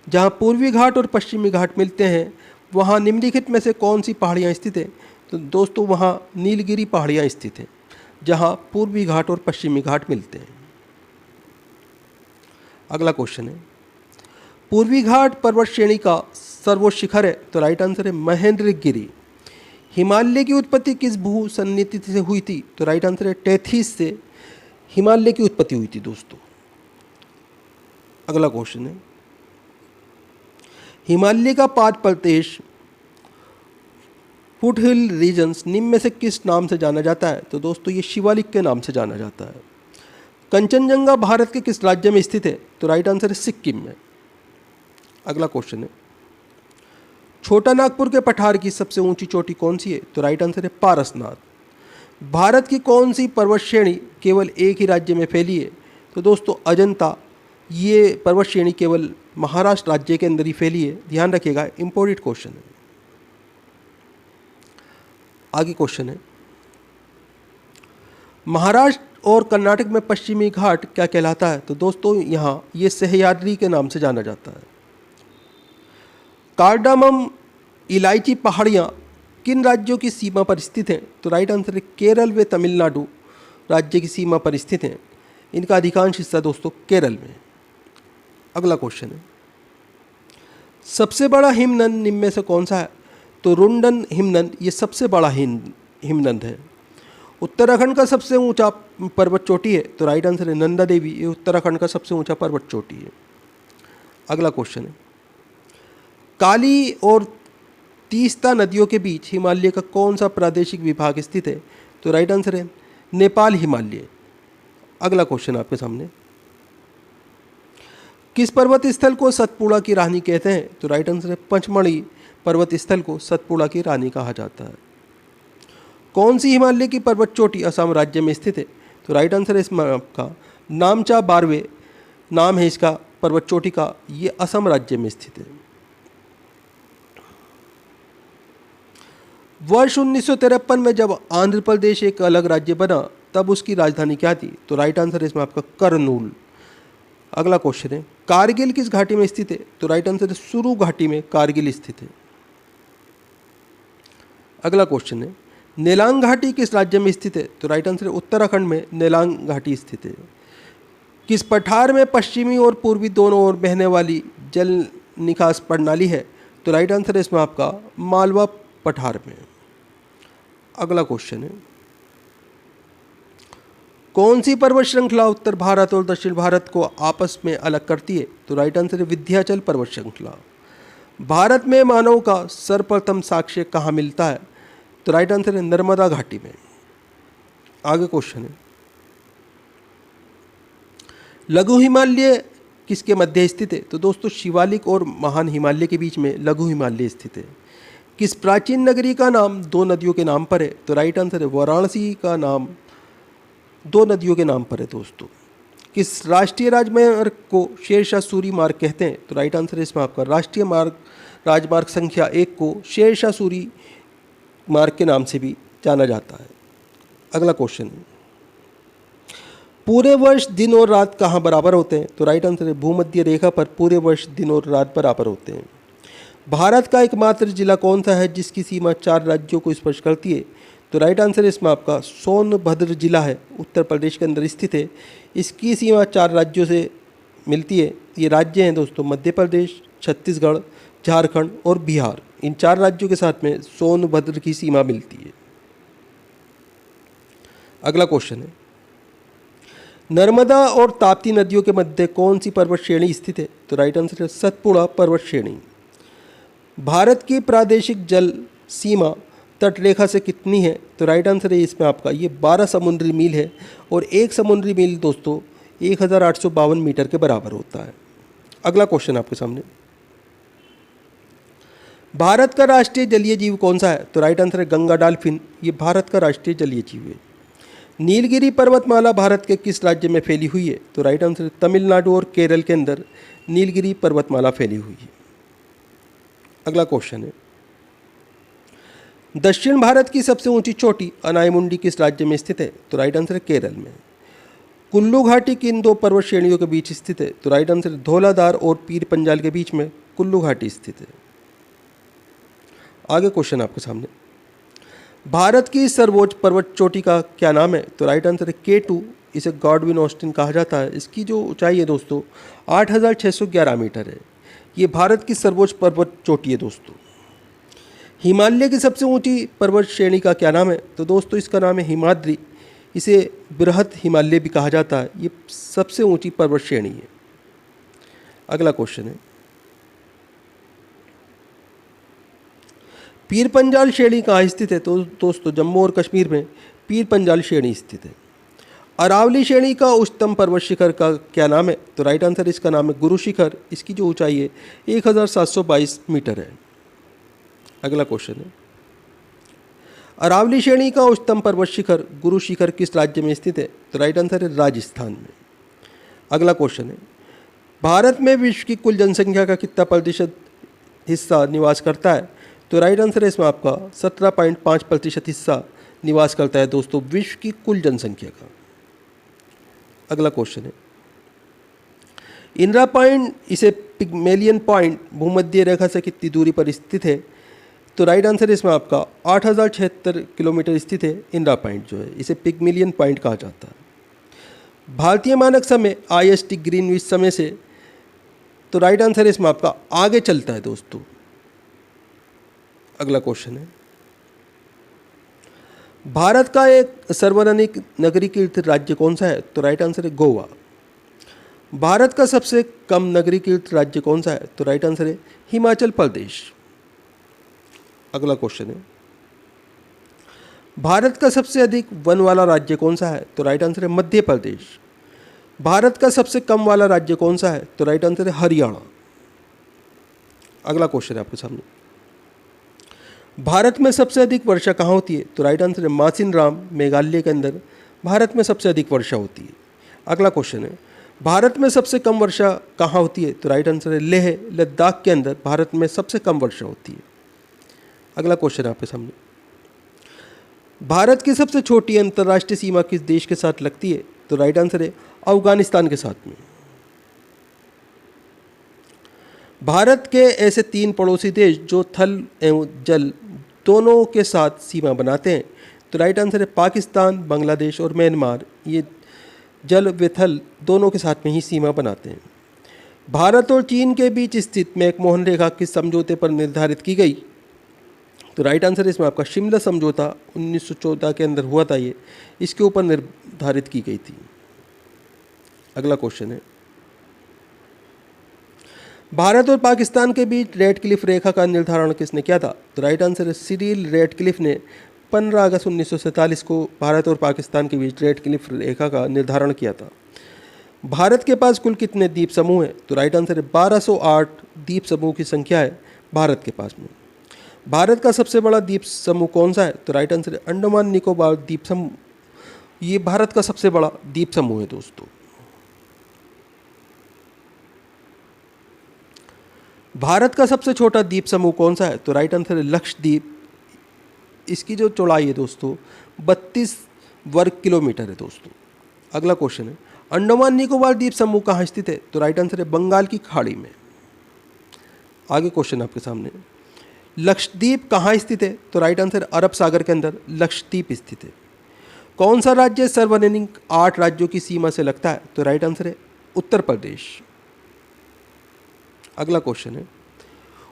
Speaker 1: जहाँ पूर्वी घाट और पश्चिमी घाट मिलते हैं वहाँ निम्नलिखित में से कौन सी पहाड़ियाँ स्थित हैं? तो दोस्तों वहाँ नीलगिरी पहाड़ियाँ स्थित हैं जहाँ पूर्वी घाट और पश्चिमी घाट मिलते हैं। अगला क्वेश्चन है, पूर्वी घाट पर्वत श्रेणी का सर्वोच्च शिखर है? तो राइट आंसर है महेंद्रगिरी। हिमालय की उत्पत्ति किस भू सन्निधि से हुई थी? तो राइट आंसर है टेथिस से हिमालय की उत्पत्ति हुई थी दोस्तों। अगला क्वेश्चन है, हिमालय का पाद प्रदेश फुट हिल रीजन्स निम्न में से किस नाम से जाना जाता है? तो दोस्तों ये शिवालिक के नाम से जाना जाता है। कंचनजंगा भारत के किस राज्य में स्थित है? तो राइट आंसर है सिक्किम में। अगला क्वेश्चन है, छोटा नागपुर के पठार की सबसे ऊंची चोटी कौन सी है? तो राइट आंसर है पारसनाथ। भारत की कौन सी पर्वत श्रेणी केवल एक ही राज्य में फैली है? तो दोस्तों अजंता। ये पर्वत श्रेणी केवल महाराष्ट्र राज्य के अंदर ही फैली है, ध्यान रखिएगा। इंपॉर्टेंट क्वेश्चन है। आगे क्वेश्चन है, महाराष्ट्र और कर्नाटक में पश्चिमी घाट क्या कहलाता है? तो दोस्तों यहाँ ये सह्याद्री के नाम से जाना जाता है। कार्डामम इलायची पहाड़ियाँ किन राज्यों की सीमा पर स्थित हैं? तो राइट आंसर है केरल व तमिलनाडु राज्य की सीमा पर स्थित हैं। इनका अधिकांश हिस्सा दोस्तों केरल में। अगला क्वेश्चन है, सबसे बड़ा हिमनद निम्न में से कौन सा है? तो रुंडन हिमनद ये सबसे बड़ा हिमनद है। उत्तराखंड का सबसे ऊंचा पर्वत चोटी है? तो राइट आंसर है नंदा देवी। ये उत्तराखंड का सबसे ऊंचा पर्वत चोटी है। अगला क्वेश्चन है, काली और तीस्ता नदियों के बीच हिमालय का कौन सा प्रादेशिक विभाग स्थित है? तो राइट आंसर है नेपाल हिमालय। अगला क्वेश्चन आपके सामने, किस पर्वत स्थल को सतपुड़ा की रानी कहते हैं? तो राइट आंसर है पचमढ़ी पर्वत स्थल को सतपुड़ा की रानी कहा जाता है। कौन सी हिमालय की पर्वत चोटी असम राज्य में स्थित है? तो राइट आंसर है इसमें आपका नामचा बारवे नाम है इसका पर्वत चोटी का, ये असम राज्य में स्थित है। वर्ष 1953 में जब आंध्र प्रदेश एक अलग राज्य बना तब उसकी राजधानी क्या थी? तो राइट आंसर है इसमें आपका करनूल। अगला क्वेश्चन है कारगिल किस घाटी में स्थित है? तो राइट आंसर है सुरु घाटी में कारगिल स्थित है। अगला क्वेश्चन है नेलांग घाटी किस राज्य में स्थित है? तो राइट आंसर है उत्तराखंड में नेलांग घाटी स्थित है। किस पठार में पश्चिमी और पूर्वी दोनों ओर बहने वाली जल निकास प्रणाली है? तो राइट आंसर है इसमें आपका मालवा पठार में। अगला क्वेश्चन है कौन सी पर्वत श्रृंखला उत्तर भारत और दक्षिण भारत को आपस में अलग करती है? तो राइट आंसर है विंध्याचल पर्वत श्रृंखला। भारत में मानव का सर्वप्रथम साक्ष्य कहाँ मिलता है? तो राइट आंसर है नर्मदा घाटी में। आगे क्वेश्चन है लघु हिमालय किसके मध्य स्थित है? तो दोस्तों शिवालिक और महान हिमालय के बीच में लघु हिमालय स्थित है। किस प्राचीन नगरी का नाम दो नदियों के नाम पर है? तो राइट आंसर है वाराणसी का नाम दो नदियों के नाम पर है दोस्तों। किस राष्ट्रीय राजमार्ग को शेरशाह सूरी मार्ग कहते हैं? तो राइट आंसर है इसमें आपका राष्ट्रीय राजमार्ग संख्या 1 को शेरशाह सूरी मार्ग के नाम से भी जाना जाता है। अगला क्वेश्चन है पूरे वर्ष दिन और रात कहाँ बराबर होते हैं? तो राइट आंसर है भूमध्य रेखा पर पूरे वर्ष दिन और रात बराबर होते हैं। भारत का एकमात्र जिला कौन सा है जिसकी सीमा 4 राज्यों को स्पर्श करती है? तो राइट आंसर है इसमें आपका सोनभद्र जिला है, उत्तर प्रदेश के अंदर स्थित है। इसकी सीमा 4 राज्यों से मिलती है। ये राज्य हैं दोस्तों मध्य प्रदेश, छत्तीसगढ़, झारखंड और बिहार। इन 4 राज्यों के साथ में सोनभद्र की सीमा मिलती है। अगला क्वेश्चन है नर्मदा और ताप्ती नदियों के मध्य कौन सी पर्वत श्रेणी स्थित है? तो राइट आंसर है सतपुड़ा पर्वत श्रेणी। भारत की प्रादेशिक जल सीमा तटरेखा से कितनी है? तो राइट आंसर है इसमें आपका ये 12 समुद्री मील है और 1 समुद्री मील दोस्तों 1852 मीटर के बराबर होता है। अगला क्वेश्चन आपके सामने भारत का राष्ट्रीय जलीय जीव कौन सा है? तो राइट आंसर है गंगा डॉल्फिन, ये भारत का राष्ट्रीय जलीय जीव है। नीलगिरी पर्वतमाला भारत के किस राज्य में फैली हुई है? तो राइट आंसर है तमिलनाडु और केरल के अंदर नीलगिरी पर्वतमाला फैली हुई है। अगला क्वेश्चन है दक्षिण भारत की सबसे ऊंची चोटी अनाईमुंडी किस राज्य में स्थित है? तो राइट आंसर है केरल में। कुल्लू घाटी किन 2 पर्वत श्रेणियों के बीच स्थित है? तो राइट आंसर है धौलाधार और पीर पंजाल के बीच में कुल्लू घाटी स्थित है। आगे क्वेश्चन आपके सामने भारत की सर्वोच्च पर्वत चोटी का क्या नाम है? तो राइट आंसर है K2, इसे गॉडविन ऑस्टिन कहा जाता है। इसकी जो ऊंचाई है दोस्तों 8611 मीटर है। ये भारत की सर्वोच्च पर्वत चोटी है दोस्तों। हिमालय की सबसे ऊंची पर्वत श्रेणी का क्या नाम है? तो दोस्तों इसका नाम है हिमाद्री, इसे बृहत हिमालय भी कहा जाता है। ये सबसे ऊंची पर्वत श्रेणी है। अगला क्वेश्चन है पीर पंजाल श्रेणी कहाँ स्थित है? तो दोस्तों जम्मू और कश्मीर में पीर पंजाल श्रेणी स्थित है। अरावली श्रेणी का उच्चतम पर्वत शिखर का क्या नाम है? तो राइट आंसर इसका नाम है गुरु शिखर, इसकी जो ऊंचाई है 1722 मीटर है। अगला क्वेश्चन है अरावली श्रेणी का उच्चतम पर्वत शिखर गुरु शिखर किस राज्य में स्थित है? तो राइट आंसर है राजस्थान में। अगला क्वेश्चन है भारत में विश्व की कुल जनसंख्या का कितना प्रतिशत हिस्सा निवास करता है? तो राइट आंसर है इसमें आपका 17.5% हिस्सा निवास करता है दोस्तों विश्व की कुल जनसंख्या का। अगला क्वेश्चन है इंदिरा पॉइंट, इसे पिग्मेलियन पॉइंट भूमध्य रेखा से कितनी दूरी पर स्थित है? तो राइट आंसर इसमें आपका 8076 किलोमीटर स्थित है। इंदिरा पॉइंट जो है इसे पिग्मेलियन पॉइंट कहा जाता है। भारतीय मानक समय IST ग्रीनविच समय से तो राइट आंसर इसमें आपका आगे चलता है दोस्तों। अगला क्वेश्चन है भारत का एक सर्वाधिक नगरीकृत राज्य कौन सा है? तो राइट आंसर है गोवा। भारत का सबसे कम नगरीकृत राज्य कौन सा है? तो राइट आंसर है हिमाचल प्रदेश। अगला क्वेश्चन है भारत का सबसे अधिक वन वाला राज्य कौन सा है? तो राइट आंसर है मध्य प्रदेश। भारत का सबसे कम वाला राज्य कौन सा है? तो राइट आंसर है हरियाणा। अगला क्वेश्चन है आपके सामने भारत में सबसे अधिक वर्षा कहाँ होती है? तो राइट आंसर है मासिनराम, मेघालय के अंदर भारत में सबसे अधिक वर्षा होती है। अगला क्वेश्चन है, भारत में सबसे कम वर्षा कहाँ होती है? तो राइट आंसर है लेह, लद्दाख के अंदर भारत में सबसे कम वर्षा होती है। अगला क्वेश्चन आपके सामने, भारत की सबसे छोटी अंतर्राष्ट्रीय सीमा किस देश के साथ लगती है? तो राइट आंसर है अफगानिस्तान के साथ में। भारत के ऐसे 3 पड़ोसी देश जो थल एवं जल दोनों के साथ सीमा बनाते हैं। तो राइट आंसर है पाकिस्तान, बांग्लादेश और म्यांमार। ये जल व थल दोनों के साथ में ही सीमा बनाते हैं। भारत और चीन के बीच स्थित मैकमोहन रेखा किस समझौते पर निर्धारित की गई? तो राइट आंसर इसमें आपका शिमला समझौता 1914 के अंदर हुआ था, ये इसके ऊपर निर्धारित की गई थी। अगला क्वेश्चन है, भारत और पाकिस्तान के बीच रेडक्लिफ रेखा का निर्धारण किसने किया था? तो राइट आंसर है सिरिल रेडक्लिफ ने 15 अगस्त 1947 को भारत और पाकिस्तान के बीच रेडक्लिफ रेखा का निर्धारण किया था। भारत के पास कुल कितने द्वीप समूह हैं? तो राइट आंसर है 1208 द्वीप समूह की संख्या है भारत के पास में। भारत का सबसे बड़ा द्वीप समूह कौन सा है? तो राइट आंसर है अंडमान निकोबार द्वीप समूह। ये भारत का सबसे बड़ा द्वीप समूह है दोस्तों। भारत का सबसे छोटा द्वीप समूह कौन सा है? तो राइट आंसर है लक्षद्वीप। इसकी जो चौड़ाई है दोस्तों 32 वर्ग किलोमीटर है दोस्तों। अगला क्वेश्चन है, अंडमान निकोबार द्वीप समूह कहाँ स्थित है? तो राइट आंसर है बंगाल की खाड़ी में। आगे क्वेश्चन आपके सामने, लक्षद्वीप कहाँ स्थित है? तो राइट आंसर अरब सागर के अंदर लक्षद्वीप स्थित है। कौन सा राज्य सार्वजनिक 8 राज्यों की सीमा से लगता है? तो राइट आंसर है उत्तर प्रदेश। अगला क्वेश्चन है,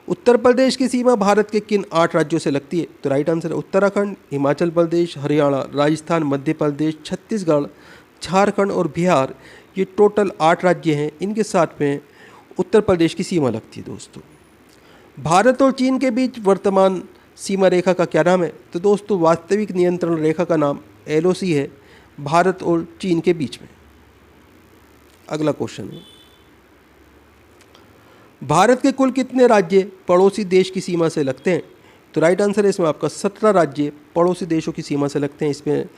Speaker 1: उत्तर प्रदेश की सीमा भारत के किन 8 राज्यों से लगती है? तो राइट आंसर है उत्तराखंड, हिमाचल प्रदेश, हरियाणा, राजस्थान, मध्य प्रदेश, छत्तीसगढ़, झारखंड और बिहार। ये टोटल 8 राज्य हैं, इनके साथ में उत्तर प्रदेश की सीमा लगती है दोस्तों। भारत और चीन के बीच वर्तमान सीमा रेखा का क्या नाम है? तो दोस्तों वास्तविक नियंत्रण रेखा का नाम LOC है, भारत और चीन के बीच में। अगला क्वेश्चन है, भारत के कुल कितने राज्य पड़ोसी देश की सीमा से लगते हैं? तो राइट आंसर है इसमें आपका 17 राज्य पड़ोसी देशों की सीमा से लगते हैं। इसमें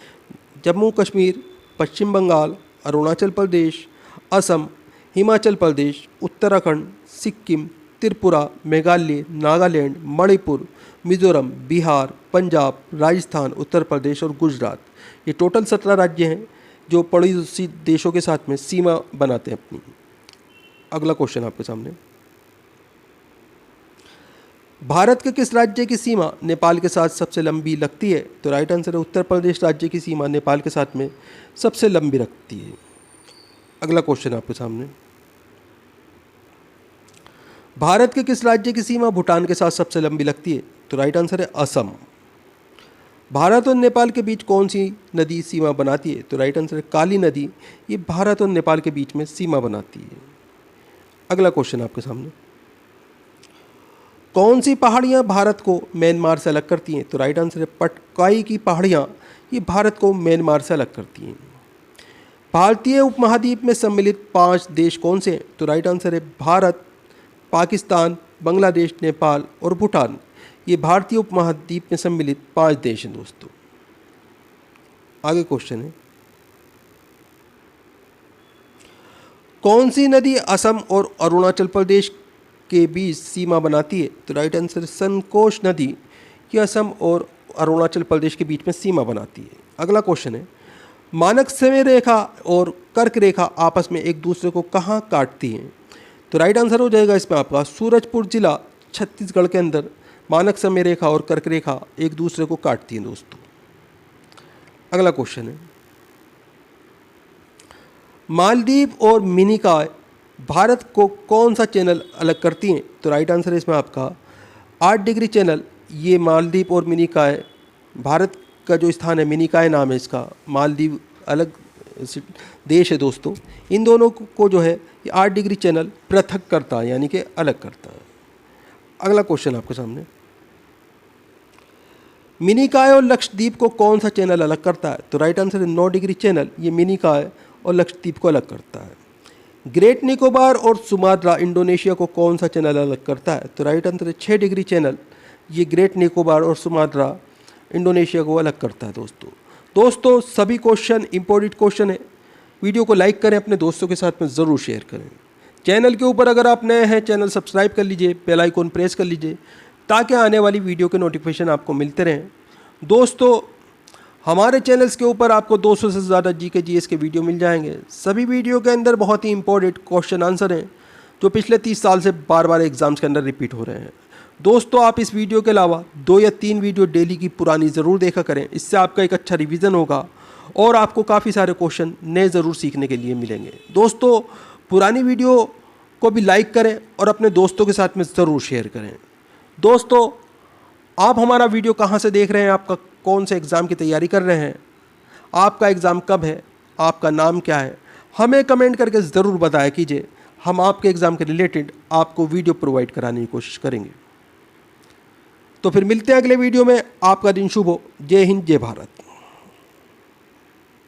Speaker 1: जम्मू कश्मीर, पश्चिम बंगाल, अरुणाचल प्रदेश, असम, हिमाचल प्रदेश, उत्तराखंड, सिक्किम, त्रिपुरा, मेघालय, नागालैंड, मणिपुर, मिजोरम, बिहार, पंजाब, राजस्थान, उत्तर प्रदेश और गुजरात। ये टोटल 17 राज्य हैं जो पड़ोसी देशों के साथ में सीमा बनाते हैं अपनी। अगला क्वेश्चन आपके सामने, भारत के किस राज्य की सीमा नेपाल के साथ सबसे लंबी लगती है? तो राइट आंसर है उत्तर प्रदेश राज्य की सीमा नेपाल के साथ में सबसे लंबी लगती है। अगला क्वेश्चन आपके सामने, भारत के किस राज्य की सीमा भूटान के साथ सबसे लंबी लगती है? तो राइट आंसर है असम। भारत और नेपाल के बीच कौन सी नदी सीमा बनाती है? तो राइट आंसर है काली नदी। ये भारत और नेपाल के बीच में सीमा बनाती है। अगला क्वेश्चन आपके सामने, कौन सी पहाड़ियाँ भारत को म्यांमार से अलग करती हैं? तो राइट आंसर है पटकाई की पहाड़ियाँ। ये भारत को म्यांमार से अलग करती हैं। भारतीय उपमहाद्वीप में सम्मिलित 5 देश कौन से हैं? तो राइट आंसर है भारत, पाकिस्तान, बांग्लादेश, नेपाल और भूटान। ये भारतीय उपमहाद्वीप में सम्मिलित 5 देश हैं दोस्तों। आगे क्वेश्चन है, कौन सी नदी असम और अरुणाचल प्रदेश के बीच सीमा बनाती है? तो राइट आंसर संकोश नदी। ये असम और अरुणाचल प्रदेश के बीच में सीमा बनाती है। अगला क्वेश्चन है, मानक समय रेखा और कर्क रेखा आपस में एक दूसरे को कहाँ काटती हैं? तो राइट आंसर हो जाएगा इसमें आपका सूरजपुर जिला छत्तीसगढ़ के अंदर मानक समय रेखा और कर्क रेखा एक दूसरे को काटती हैं दोस्तों। अगला क्वेश्चन है, मालदीव और मिनिकॉय भारत को कौन सा चैनल अलग करती हैं? तो राइट आंसर है इसमें आपका 8 डिग्री चैनल। ये मालदीव और मिनिकॉय, भारत का जो स्थान है मिनिकॉय नाम है इसका, मालदीव अलग देश है दोस्तों। इन दोनों को जो है ये 8 डिग्री चैनल पृथक करता है, यानी कि अलग करता है। अगला क्वेश्चन आपके सामने, मिनिकॉय और लक्षद्वीप को कौन सा चैनल अलग करता है? तो राइट आंसर है 9 डिग्री चैनल। ये मिनिकॉय और लक्षद्वीप को अलग करता है। ग्रेट निकोबार और सुमात्रा इंडोनेशिया को कौन सा चैनल अलग करता है? तो राइट आंसर है 6 डिग्री चैनल। ये ग्रेट निकोबार और सुमात्रा इंडोनेशिया को अलग करता है दोस्तों सभी क्वेश्चन इंपॉर्टेंट क्वेश्चन है। वीडियो को लाइक करें, अपने दोस्तों के साथ में ज़रूर शेयर करें। चैनल के ऊपर अगर आप नए हैं, चैनल सब्सक्राइब कर लीजिए, बेल आइकन प्रेस कर लीजिए ताकि आने वाली वीडियो के नोटिफिकेशन आपको मिलते रहें। दोस्तों हमारे चैनल्स के ऊपर आपको 200 से ज़्यादा जीके जीएस के वीडियो मिल जाएंगे। सभी वीडियो के अंदर बहुत ही इंपॉर्टेंट क्वेश्चन आंसर हैं जो पिछले 30 साल से बार बार एग्ज़ाम्स के अंदर रिपीट हो रहे हैं। दोस्तों आप इस वीडियो के अलावा 2 या 3 वीडियो डेली की पुरानी ज़रूर देखा करें। इससे आपका एक अच्छा रिवीजन होगा और आपको काफ़ी सारे क्वेश्चन नए ज़रूर सीखने के लिए मिलेंगे। दोस्तों पुरानी वीडियो को भी लाइक करें और अपने दोस्तों के साथ में ज़रूर शेयर करें। दोस्तों आप हमारा वीडियो कहाँ से देख रहे हैं, आपका कौन से एग्ज़ाम की तैयारी कर रहे हैं, आपका एग्ज़ाम कब है, आपका नाम क्या है, हमें कमेंट करके ज़रूर बताया कीजिए। हम आपके एग्ज़ाम के रिलेटेड आपको वीडियो प्रोवाइड कराने की कोशिश करेंगे। तो फिर मिलते हैं अगले वीडियो में। आपका दिन शुभ हो। जय हिंद, जय भारत।